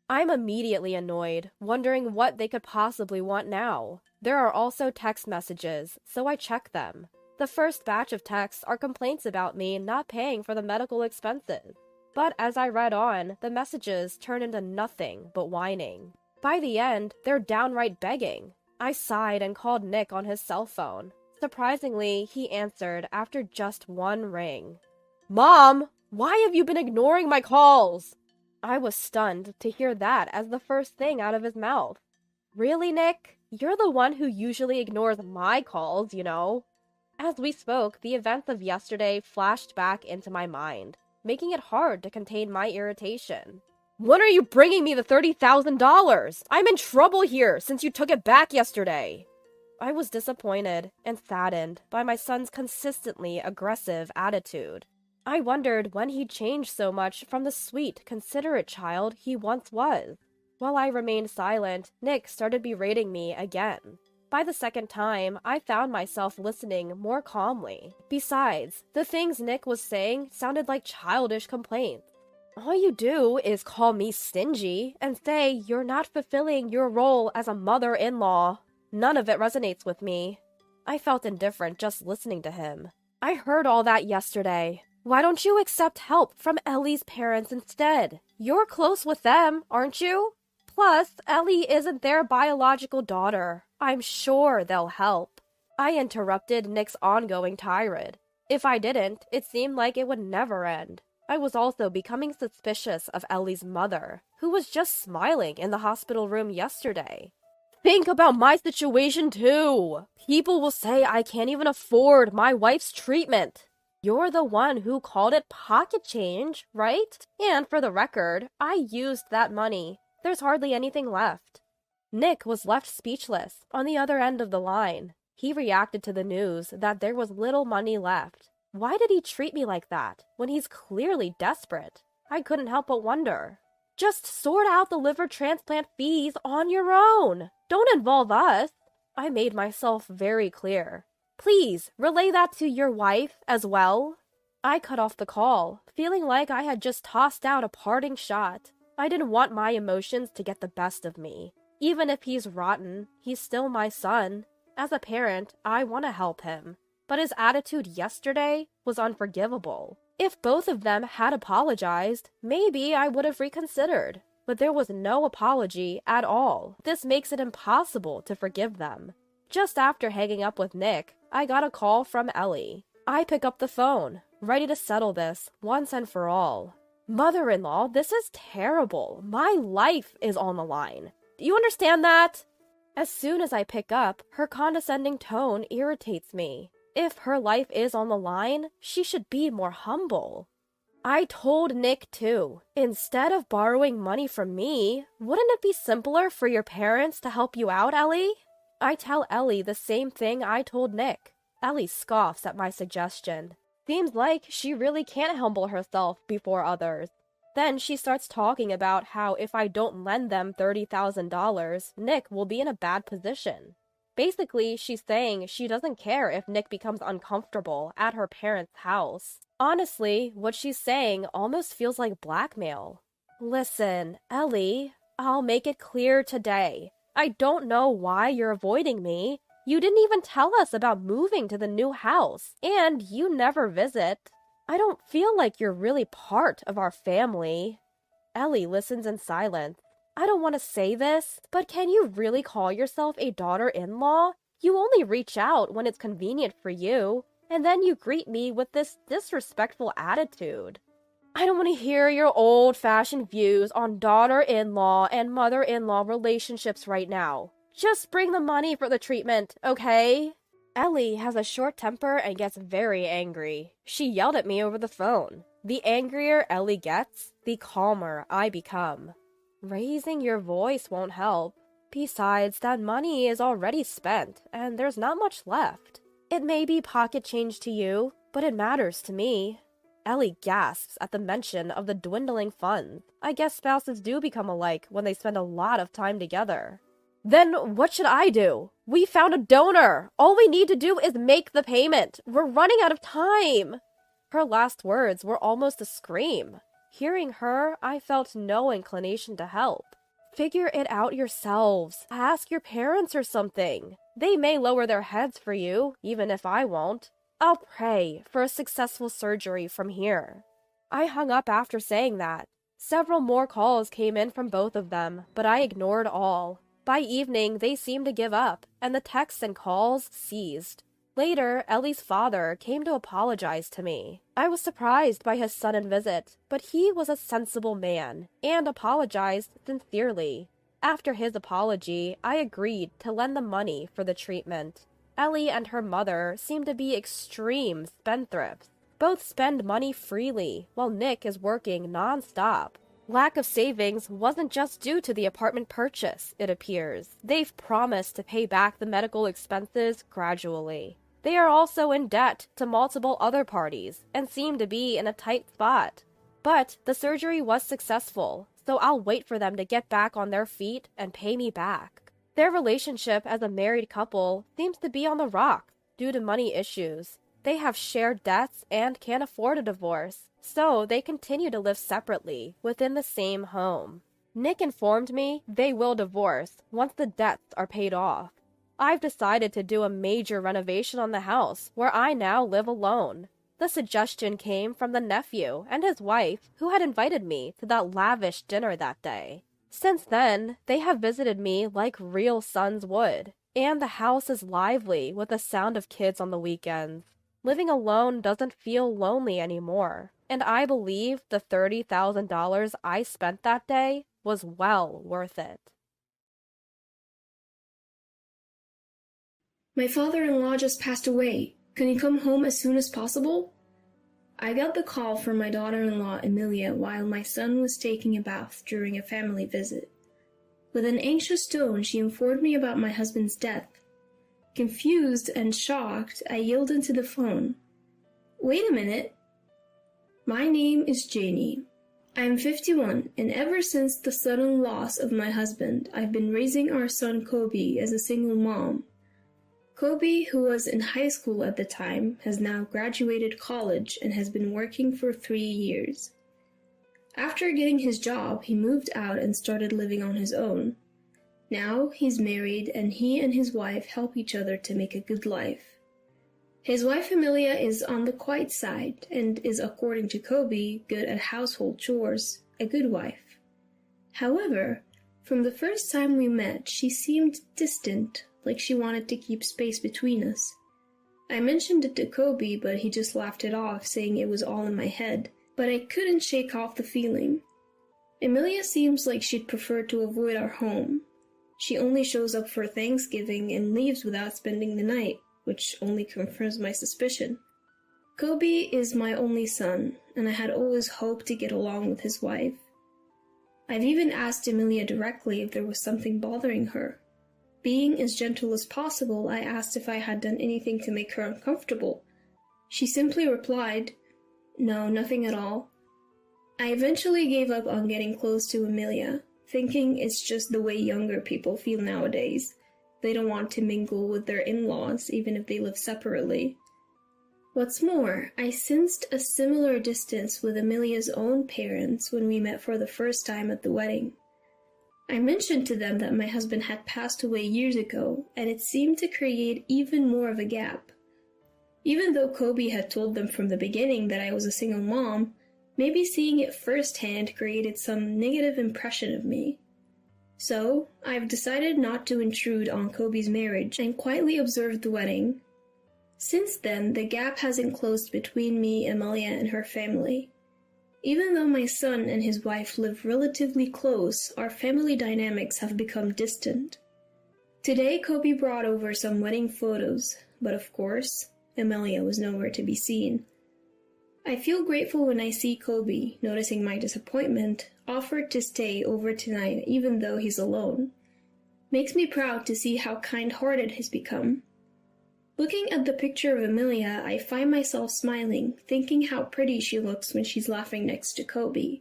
I'm immediately annoyed, wondering what they could possibly want now. There are also text messages, so I check them. The first batch of texts are complaints about me not paying for the medical expenses. But as I read on, the messages turn into nothing but whining. By the end, they're downright begging. I sighed and called Nick on his cell phone. Surprisingly, he answered after just one ring. "Mom, why have you been ignoring my calls?" I was stunned to hear that as the first thing out of his mouth. "Really, Nick? You're the one who usually ignores my calls, you know." As we spoke, the events of yesterday flashed back into my mind, making it hard to contain my irritation. "When are you bringing me the $30,000? I'm in trouble here since you took it back yesterday." I was disappointed and saddened by my son's consistently aggressive attitude. I wondered when he'd changed so much from the sweet, considerate child he once was. While I remained silent, Nick started berating me again. By the second time, I found myself listening more calmly. Besides, the things Nick was saying sounded like childish complaints. All you do is call me stingy and say you're not fulfilling your role as a mother-in-law. None of it resonates with me. I felt indifferent just listening to him. I heard all that yesterday. Why don't you accept help from Ellie's parents instead? You're close with them, aren't you? Plus, Ellie isn't their biological daughter. I'm sure they'll help. I interrupted Nick's ongoing tirade. If I didn't, it seemed like it would never end. I was also becoming suspicious of Ellie's mother, who was just smiling in the hospital room yesterday. Think about my situation too. People will say I can't even afford my wife's treatment. You're the one who called it pocket change, right? And for the record, I used that money. There's hardly anything left. Nick was left speechless on the other end of the line. He reacted to the news that there was little money left. Why did he treat me like that when he's clearly desperate? I couldn't help but wonder. Just sort out the liver transplant fees on your own. Don't involve us. I made myself very clear. Please relay that to your wife as well. I cut off the call, feeling like I had just tossed out a parting shot. I didn't want my emotions to get the best of me. Even if he's rotten, he's still my son. As a parent, I want to help him. But his attitude yesterday was unforgivable. If both of them had apologized, maybe I would have reconsidered. But there was no apology at all. This makes it impossible to forgive them. Just after hanging up with Nick, I got a call from Ellie. I pick up the phone, ready to settle this once and for all. Mother-in-law, this is terrible. My life is on the line. Do you understand that? As soon as I pick up, her condescending tone irritates me. If her life is on the line, she should be more humble. I told Nick too. Instead of borrowing money from me, wouldn't it be simpler for your parents to help you out, Ellie? I tell Ellie the same thing I told Nick. Ellie scoffs at my suggestion. Seems like she really can't humble herself before others. Then she starts talking about how if I don't lend them $30,000, Nick will be in a bad position. Basically, she's saying she doesn't care if Nick becomes uncomfortable at her parents' house. Honestly, what she's saying almost feels like blackmail. Listen, Ellie, I'll make it clear today. I don't know why you're avoiding me. You didn't even tell us about moving to the new house, and you never visit. I don't feel like you're really part of our family. Ellie listens in silence. I don't want to say this, but can you really call yourself a daughter-in-law? You only reach out when it's convenient for you, and then you greet me with this disrespectful attitude. I don't want to hear your old-fashioned views on daughter-in-law and mother-in-law relationships right now. Just bring the money for the treatment, okay? Ellie has a short temper and gets very angry. She yelled at me over the phone. The angrier Ellie gets, the calmer I become. Raising your voice won't help. Besides, that money is already spent, and there's not much left. It may be pocket change to you, but it matters to me. Ellie gasps at the mention of the dwindling funds. I guess spouses do become alike when they spend a lot of time together. Then what should I do? We found a donor. All we need to do is make the payment. We're running out of time. Her last words were almost a scream. Hearing her, I felt no inclination to help. Figure it out yourselves. Ask your parents or something. They may lower their heads for you, even if I won't. I'll pray for a successful surgery from here. I hung up after saying that. Several more calls came in from both of them, but I ignored all. By evening, they seemed to give up, and the texts and calls ceased. Later, Ellie's father came to apologize to me. I was surprised by his sudden visit, but he was a sensible man, and apologized sincerely. After his apology, I agreed to lend the money for the treatment. Ellie and her mother seem to be extreme spendthrifts. Both spend money freely, while Nick is working non-stop. Lack of savings wasn't just due to the apartment purchase, it appears. They've promised to pay back the medical expenses gradually. They are also in debt to multiple other parties and seem to be in a tight spot. But the surgery was successful, so I'll wait for them to get back on their feet and pay me back. Their relationship as a married couple seems to be on the rocks due to money issues. They have shared debts and can't afford a divorce, so they continue to live separately within the same home. Nick informed me they will divorce once the debts are paid off. I've decided to do a major renovation on the house where I now live alone. The suggestion came from the nephew and his wife who had invited me to that lavish dinner that day. Since then, they have visited me like real sons would, and the house is lively with the sound of kids on the weekends. Living alone doesn't feel lonely anymore, and I believe the $30,000 I spent that day was well worth it. My father-in-law just passed away. Can you come home as soon as possible? I got the call from my daughter-in-law Emilia while my son was taking a bath during a family visit. With an anxious tone, she informed me about my husband's death. Confused and shocked, I yelled into the phone. Wait a minute. My name is Janie. I am 51, and ever since the sudden loss of my husband, I've been raising our son Kobe as a single mom. Kobe, who was in high school at the time, has now graduated college and has been working for 3 years. After getting his job, he moved out and started living on his own. Now he's married and he and his wife help each other to make a good life. His wife Emilia is on the quiet side and is, according to Kobe, good at household chores, a good wife. However, from the first time we met, she seemed distant, like she wanted to keep space between us. I mentioned it to Kobe, but he just laughed it off, saying it was all in my head, but I couldn't shake off the feeling. Emilia seems like she'd prefer to avoid our home. She only shows up for Thanksgiving and leaves without spending the night, which only confirms my suspicion. Kobe is my only son, and I had always hoped to get along with his wife. I've even asked Emilia directly if there was something bothering her. Being as gentle as possible, I asked if I had done anything to make her uncomfortable. She simply replied, "No, nothing at all." I eventually gave up on getting close to Emilia, thinking it's just the way younger people feel nowadays. They don't want to mingle with their in-laws, even if they live separately. What's more, I sensed a similar distance with Emilia's own parents when we met for the first time at the wedding. I mentioned to them that my husband had passed away years ago, and it seemed to create even more of a gap. Even though Kobe had told them from the beginning that I was a single mom, maybe seeing it firsthand created some negative impression of me. So, I've decided not to intrude on Kobe's marriage and quietly observed the wedding. Since then, the gap hasn't closed between me, Emilia, and her family. Even though my son and his wife live relatively close, our family dynamics have become distant. Today, Kobe brought over some wedding photos, but of course, Emilia was nowhere to be seen. I feel grateful when I see Kobe, noticing my disappointment, offered to stay over tonight even though he's alone. Makes me proud to see how kind-hearted he's become. Looking at the picture of Emilia, I find myself smiling, thinking how pretty she looks when she's laughing next to Kobe.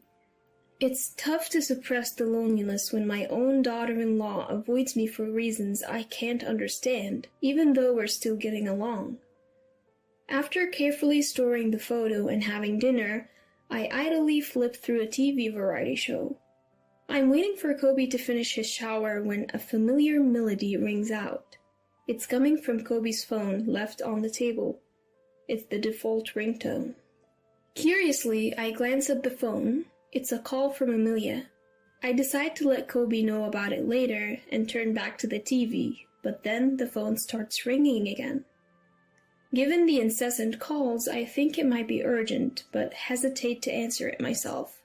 It's tough to suppress the loneliness when my own daughter-in-law avoids me for reasons I can't understand, even though we're still getting along. After carefully storing the photo and having dinner, I idly flip through a TV variety show. I'm waiting for Kobe to finish his shower when a familiar melody rings out. It's coming from Kobe's phone left on the table. It's the default ringtone. Curiously, I glance at the phone. It's a call from Emilia. I decide to let Kobe know about it later and turn back to the TV, but then the phone starts ringing again. Given the incessant calls, I think it might be urgent, but hesitate to answer it myself.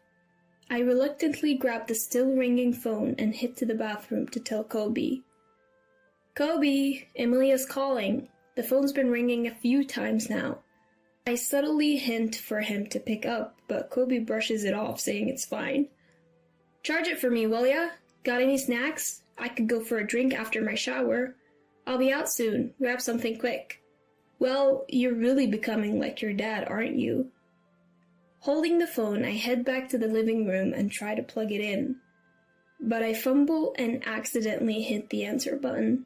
I reluctantly grab the still ringing phone and head to the bathroom to tell Kobe. "Kobe, Emilia's calling. The phone's been ringing a few times now." I subtly hint for him to pick up, but Kobe brushes it off, saying it's fine. "Charge it for me, will ya? Got any snacks? I could go for a drink after my shower. I'll be out soon. Grab something quick." Well, you're really becoming like your dad, aren't you? Holding the phone, I head back to the living room and try to plug it in. But I fumble and accidentally hit the answer button.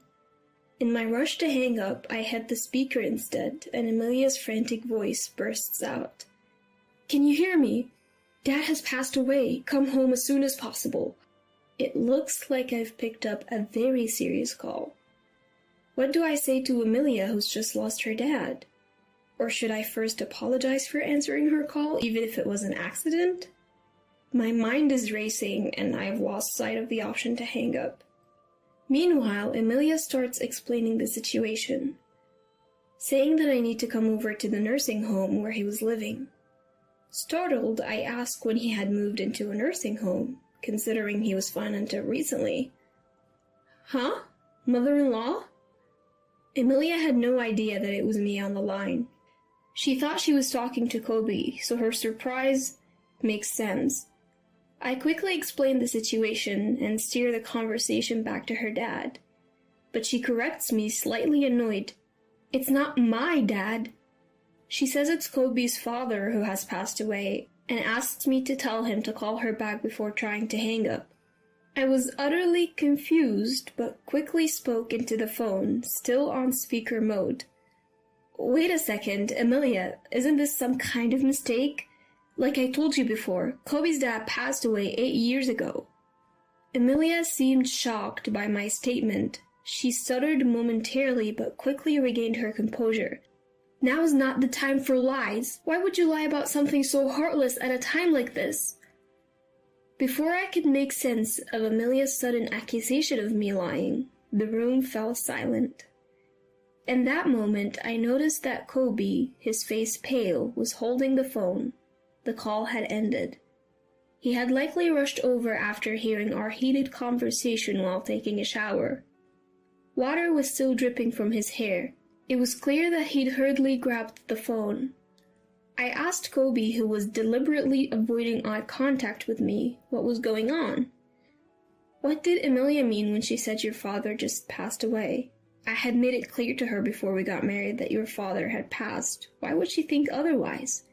In my rush to hang up, I hit the speaker instead, and Amelia's frantic voice bursts out. Can you hear me? Dad has passed away. Come home as soon as possible. It looks like I've picked up a very serious call. What do I say to Amelia, who's just lost her dad? Or should I first apologize for answering her call, even if it was an accident? My mind is racing, and I've lost sight of the option to hang up. Meanwhile, Amelia starts explaining the situation, saying that I need to come over to the nursing home where he was living. Startled, I ask when he had moved into a nursing home, considering he was fine until recently. Huh? Mother-in-law? Amelia had no idea that it was me on the line. She thought she was talking to Kobe, so her surprise makes sense. I quickly explain the situation and steer the conversation back to her dad. But she corrects me, slightly annoyed. It's not my dad. She says it's Kobe's father who has passed away and asks me to tell him to call her back before trying to hang up. I was utterly confused, but quickly spoke into the phone, still on speaker mode. Wait a second, Amelia, isn't this some kind of mistake? Like I told you before, Kobe's dad passed away 8 years ago. Amelia seemed shocked by my statement. She stuttered momentarily but quickly regained her composure. Now is not the time for lies. Why would you lie about something so heartless at a time like this? Before I could make sense of Amelia's sudden accusation of me lying, the room fell silent. In that moment, I noticed that Kobe, his face pale, was holding the phone. The call had ended. He had likely rushed over after hearing our heated conversation while taking a shower. Water was still dripping from his hair. It was clear that he'd hurriedly grabbed the phone. I asked Kobe, who was deliberately avoiding eye contact with me, what was going on. What did Amelia mean when she said your father just passed away? I had made it clear to her before we got married that your father had passed. Why would she think otherwise?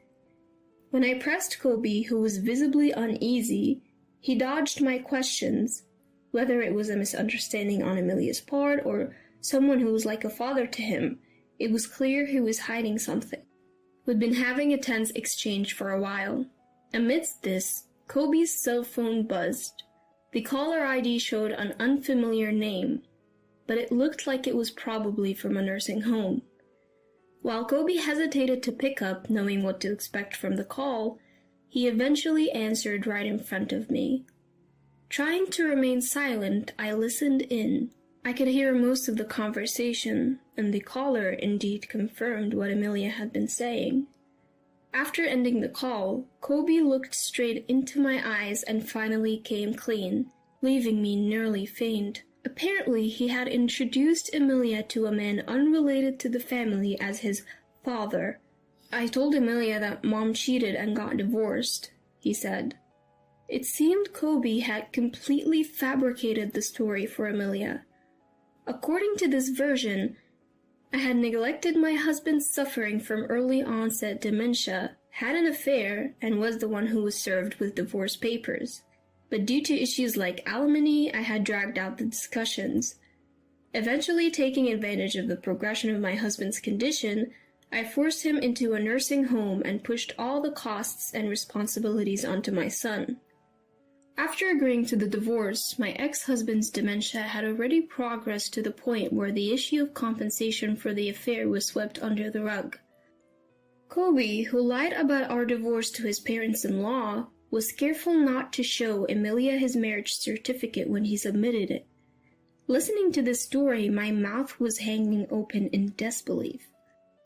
When I pressed Kobe, who was visibly uneasy, he dodged my questions, whether it was a misunderstanding on Amelia's part or someone who was like a father to him. It was clear he was hiding something. We'd been having a tense exchange for a while. Amidst this, Kobe's cell phone buzzed. The caller ID showed an unfamiliar name, but it looked like it was probably from a nursing home. While Kobe hesitated to pick up, knowing what to expect from the call, he eventually answered right in front of me. Trying to remain silent, I listened in. I could hear most of the conversation, and the caller indeed confirmed what Amelia had been saying. After ending the call, Kobe looked straight into my eyes and finally came clean, leaving me nearly faint. Apparently, he had introduced Amelia to a man unrelated to the family as his father. I told Amelia that Mom cheated and got divorced, he said. It seemed Kobe had completely fabricated the story for Amelia. According to this version, I had neglected my husband's suffering from early onset dementia, had an affair, and was the one who was served with divorce papers. But due to issues like alimony, I had dragged out the discussions. Eventually, taking advantage of the progression of my husband's condition, I forced him into a nursing home and pushed all the costs and responsibilities onto my son. After agreeing to the divorce, my ex-husband's dementia had already progressed to the point where the issue of compensation for the affair was swept under the rug. Kobe, who lied about our divorce to his parents-in-law, was careful not to show Amelia his marriage certificate when he submitted it. Listening to this story, my mouth was hanging open in disbelief.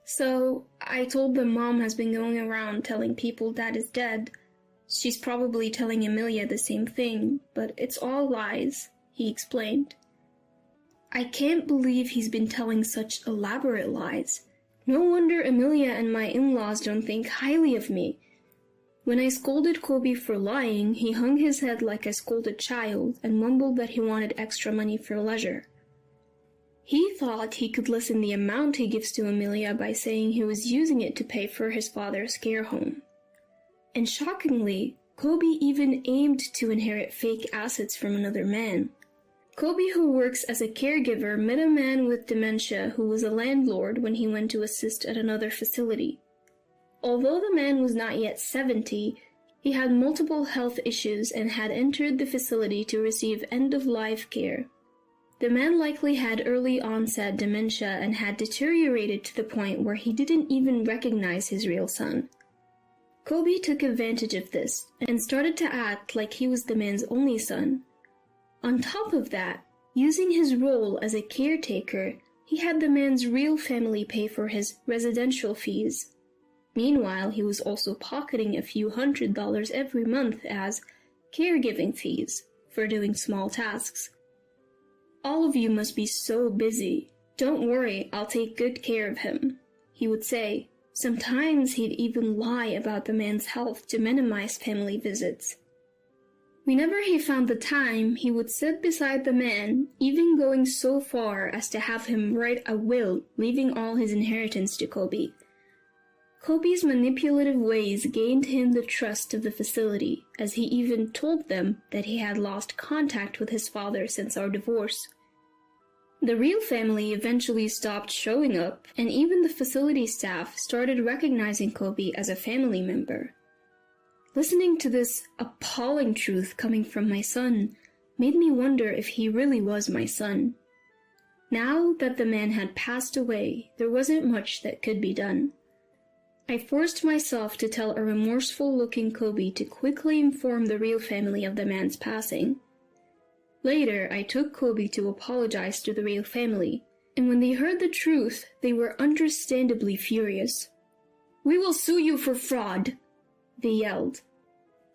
So, I told them Mom has been going around telling people Dad is dead. She's probably telling Amelia the same thing, but it's all lies, he explained. I can't believe he's been telling such elaborate lies. No wonder Amelia and my in-laws don't think highly of me. When I scolded Kobe for lying, he hung his head like a scolded child and mumbled that he wanted extra money for leisure. He thought he could lessen the amount he gives to Amelia by saying he was using it to pay for his father's care home. And shockingly, Kobe even aimed to inherit fake assets from another man. Kobe, who works as a caregiver, met a man with dementia who was a landlord when he went to assist at another facility. Although the man was not yet 70, he had multiple health issues and had entered the facility to receive end-of-life care. The man likely had early onset dementia and had deteriorated to the point where he didn't even recognize his real son. Kobe took advantage of this and started to act like he was the man's only son. On top of that, using his role as a caretaker, he had the man's real family pay for his residential fees. Meanwhile, he was also pocketing a few $100s every month as caregiving fees for doing small tasks. "All of you must be so busy. Don't worry, I'll take good care of him," he would say. Sometimes he'd even lie about the man's health to minimize family visits. Whenever he found the time, he would sit beside the man, even going so far as to have him write a will, leaving all his inheritance to Kobe. Kobe's manipulative ways gained him the trust of the facility, as he even told them that he had lost contact with his father since our divorce. The real family eventually stopped showing up, and even the facility staff started recognizing Kobe as a family member. Listening to this appalling truth coming from my son made me wonder if he really was my son. Now that the man had passed away, there wasn't much that could be done. I forced myself to tell a remorseful-looking Kobe to quickly inform the real family of the man's passing. Later, I took Kobe to apologize to the real family, and when they heard the truth, they were understandably furious. "We will sue you for fraud," they yelled.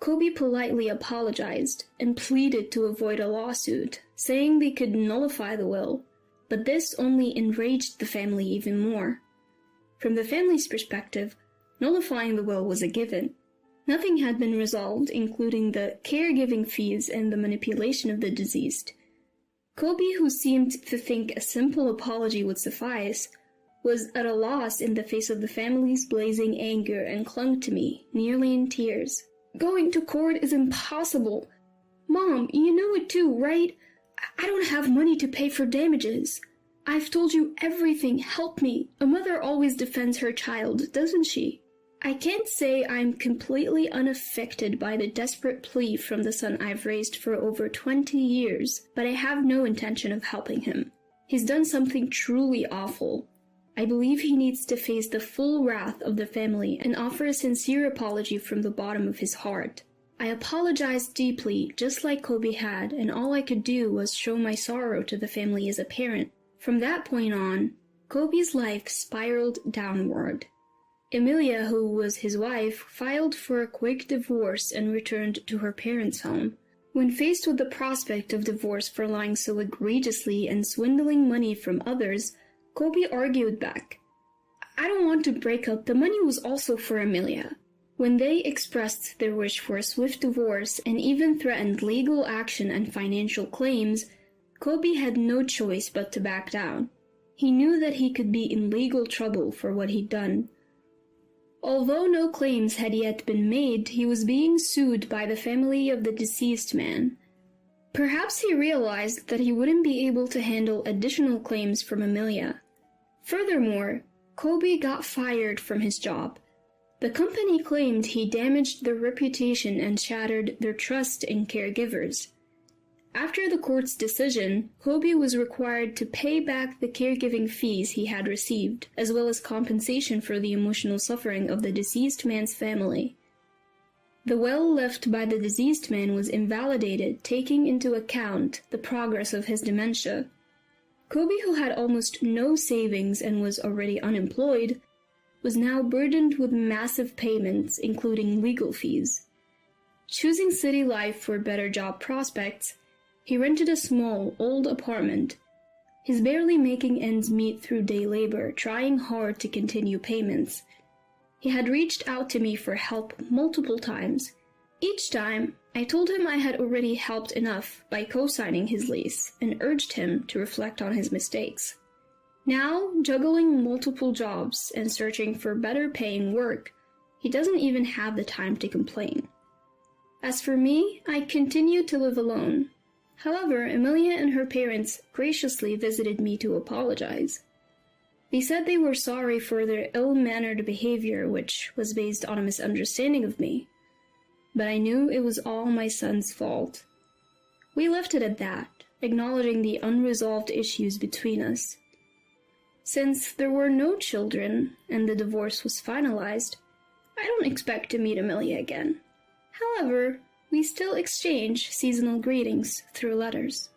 Kobe politely apologized and pleaded to avoid a lawsuit, saying they could nullify the will, but this only enraged the family even more. From the family's perspective, nullifying the will was a given. Nothing had been resolved, including the caregiving fees and the manipulation of the deceased. Kobe, who seemed to think a simple apology would suffice, was at a loss in the face of the family's blazing anger and clung to me, nearly in tears. "Going to court is impossible. Mom, you know it too, right? I don't have money to pay for damages. I've told you everything, help me. A mother always defends her child, doesn't she? I can't say I'm completely unaffected by the desperate plea from the son I've raised for over 20 years, but I have no intention of helping him. He's done something truly awful. I believe he needs to face the full wrath of the family and offer a sincere apology from the bottom of his heart. I apologized deeply, just like Kobe had, and all I could do was show my sorrow to the family as a parent. From that point on, Kobe's life spiraled downward. Emilia, who was his wife, filed for a quick divorce and returned to her parents' home. When faced with the prospect of divorce for lying so egregiously and swindling money from others, Kobe argued back. "I don't want to break up. The money was also for Emilia." When they expressed their wish for a swift divorce and even threatened legal action and financial claims, Kobe had no choice but to back down. He knew that he could be in legal trouble for what he'd done. Although no claims had yet been made, he was being sued by the family of the deceased man. Perhaps he realized that he wouldn't be able to handle additional claims from Emilia. Furthermore, Kobe got fired from his job. The company claimed he damaged their reputation and shattered their trust in caregivers. After the court's decision, Kobe was required to pay back the caregiving fees he had received, as well as compensation for the emotional suffering of the deceased man's family. The will left by the deceased man was invalidated, taking into account the progress of his dementia. Kobe, who had almost no savings and was already unemployed, was now burdened with massive payments, including legal fees. Choosing city life for better job prospects, he rented a small, old apartment. He's barely making ends meet through day labor, trying hard to continue payments. He had reached out to me for help multiple times. Each time, I told him I had already helped enough by co-signing his lease and urged him to reflect on his mistakes. Now, juggling multiple jobs and searching for better paying work, he doesn't even have the time to complain. As for me, I continue to live alone. However, Amelia and her parents graciously visited me to apologize. They said they were sorry for their ill-mannered behavior, which was based on a misunderstanding of me. But I knew it was all my son's fault. We left it at that, acknowledging the unresolved issues between us. Since there were no children and the divorce was finalized, I don't expect to meet Amelia again. However, we still exchange seasonal greetings through letters.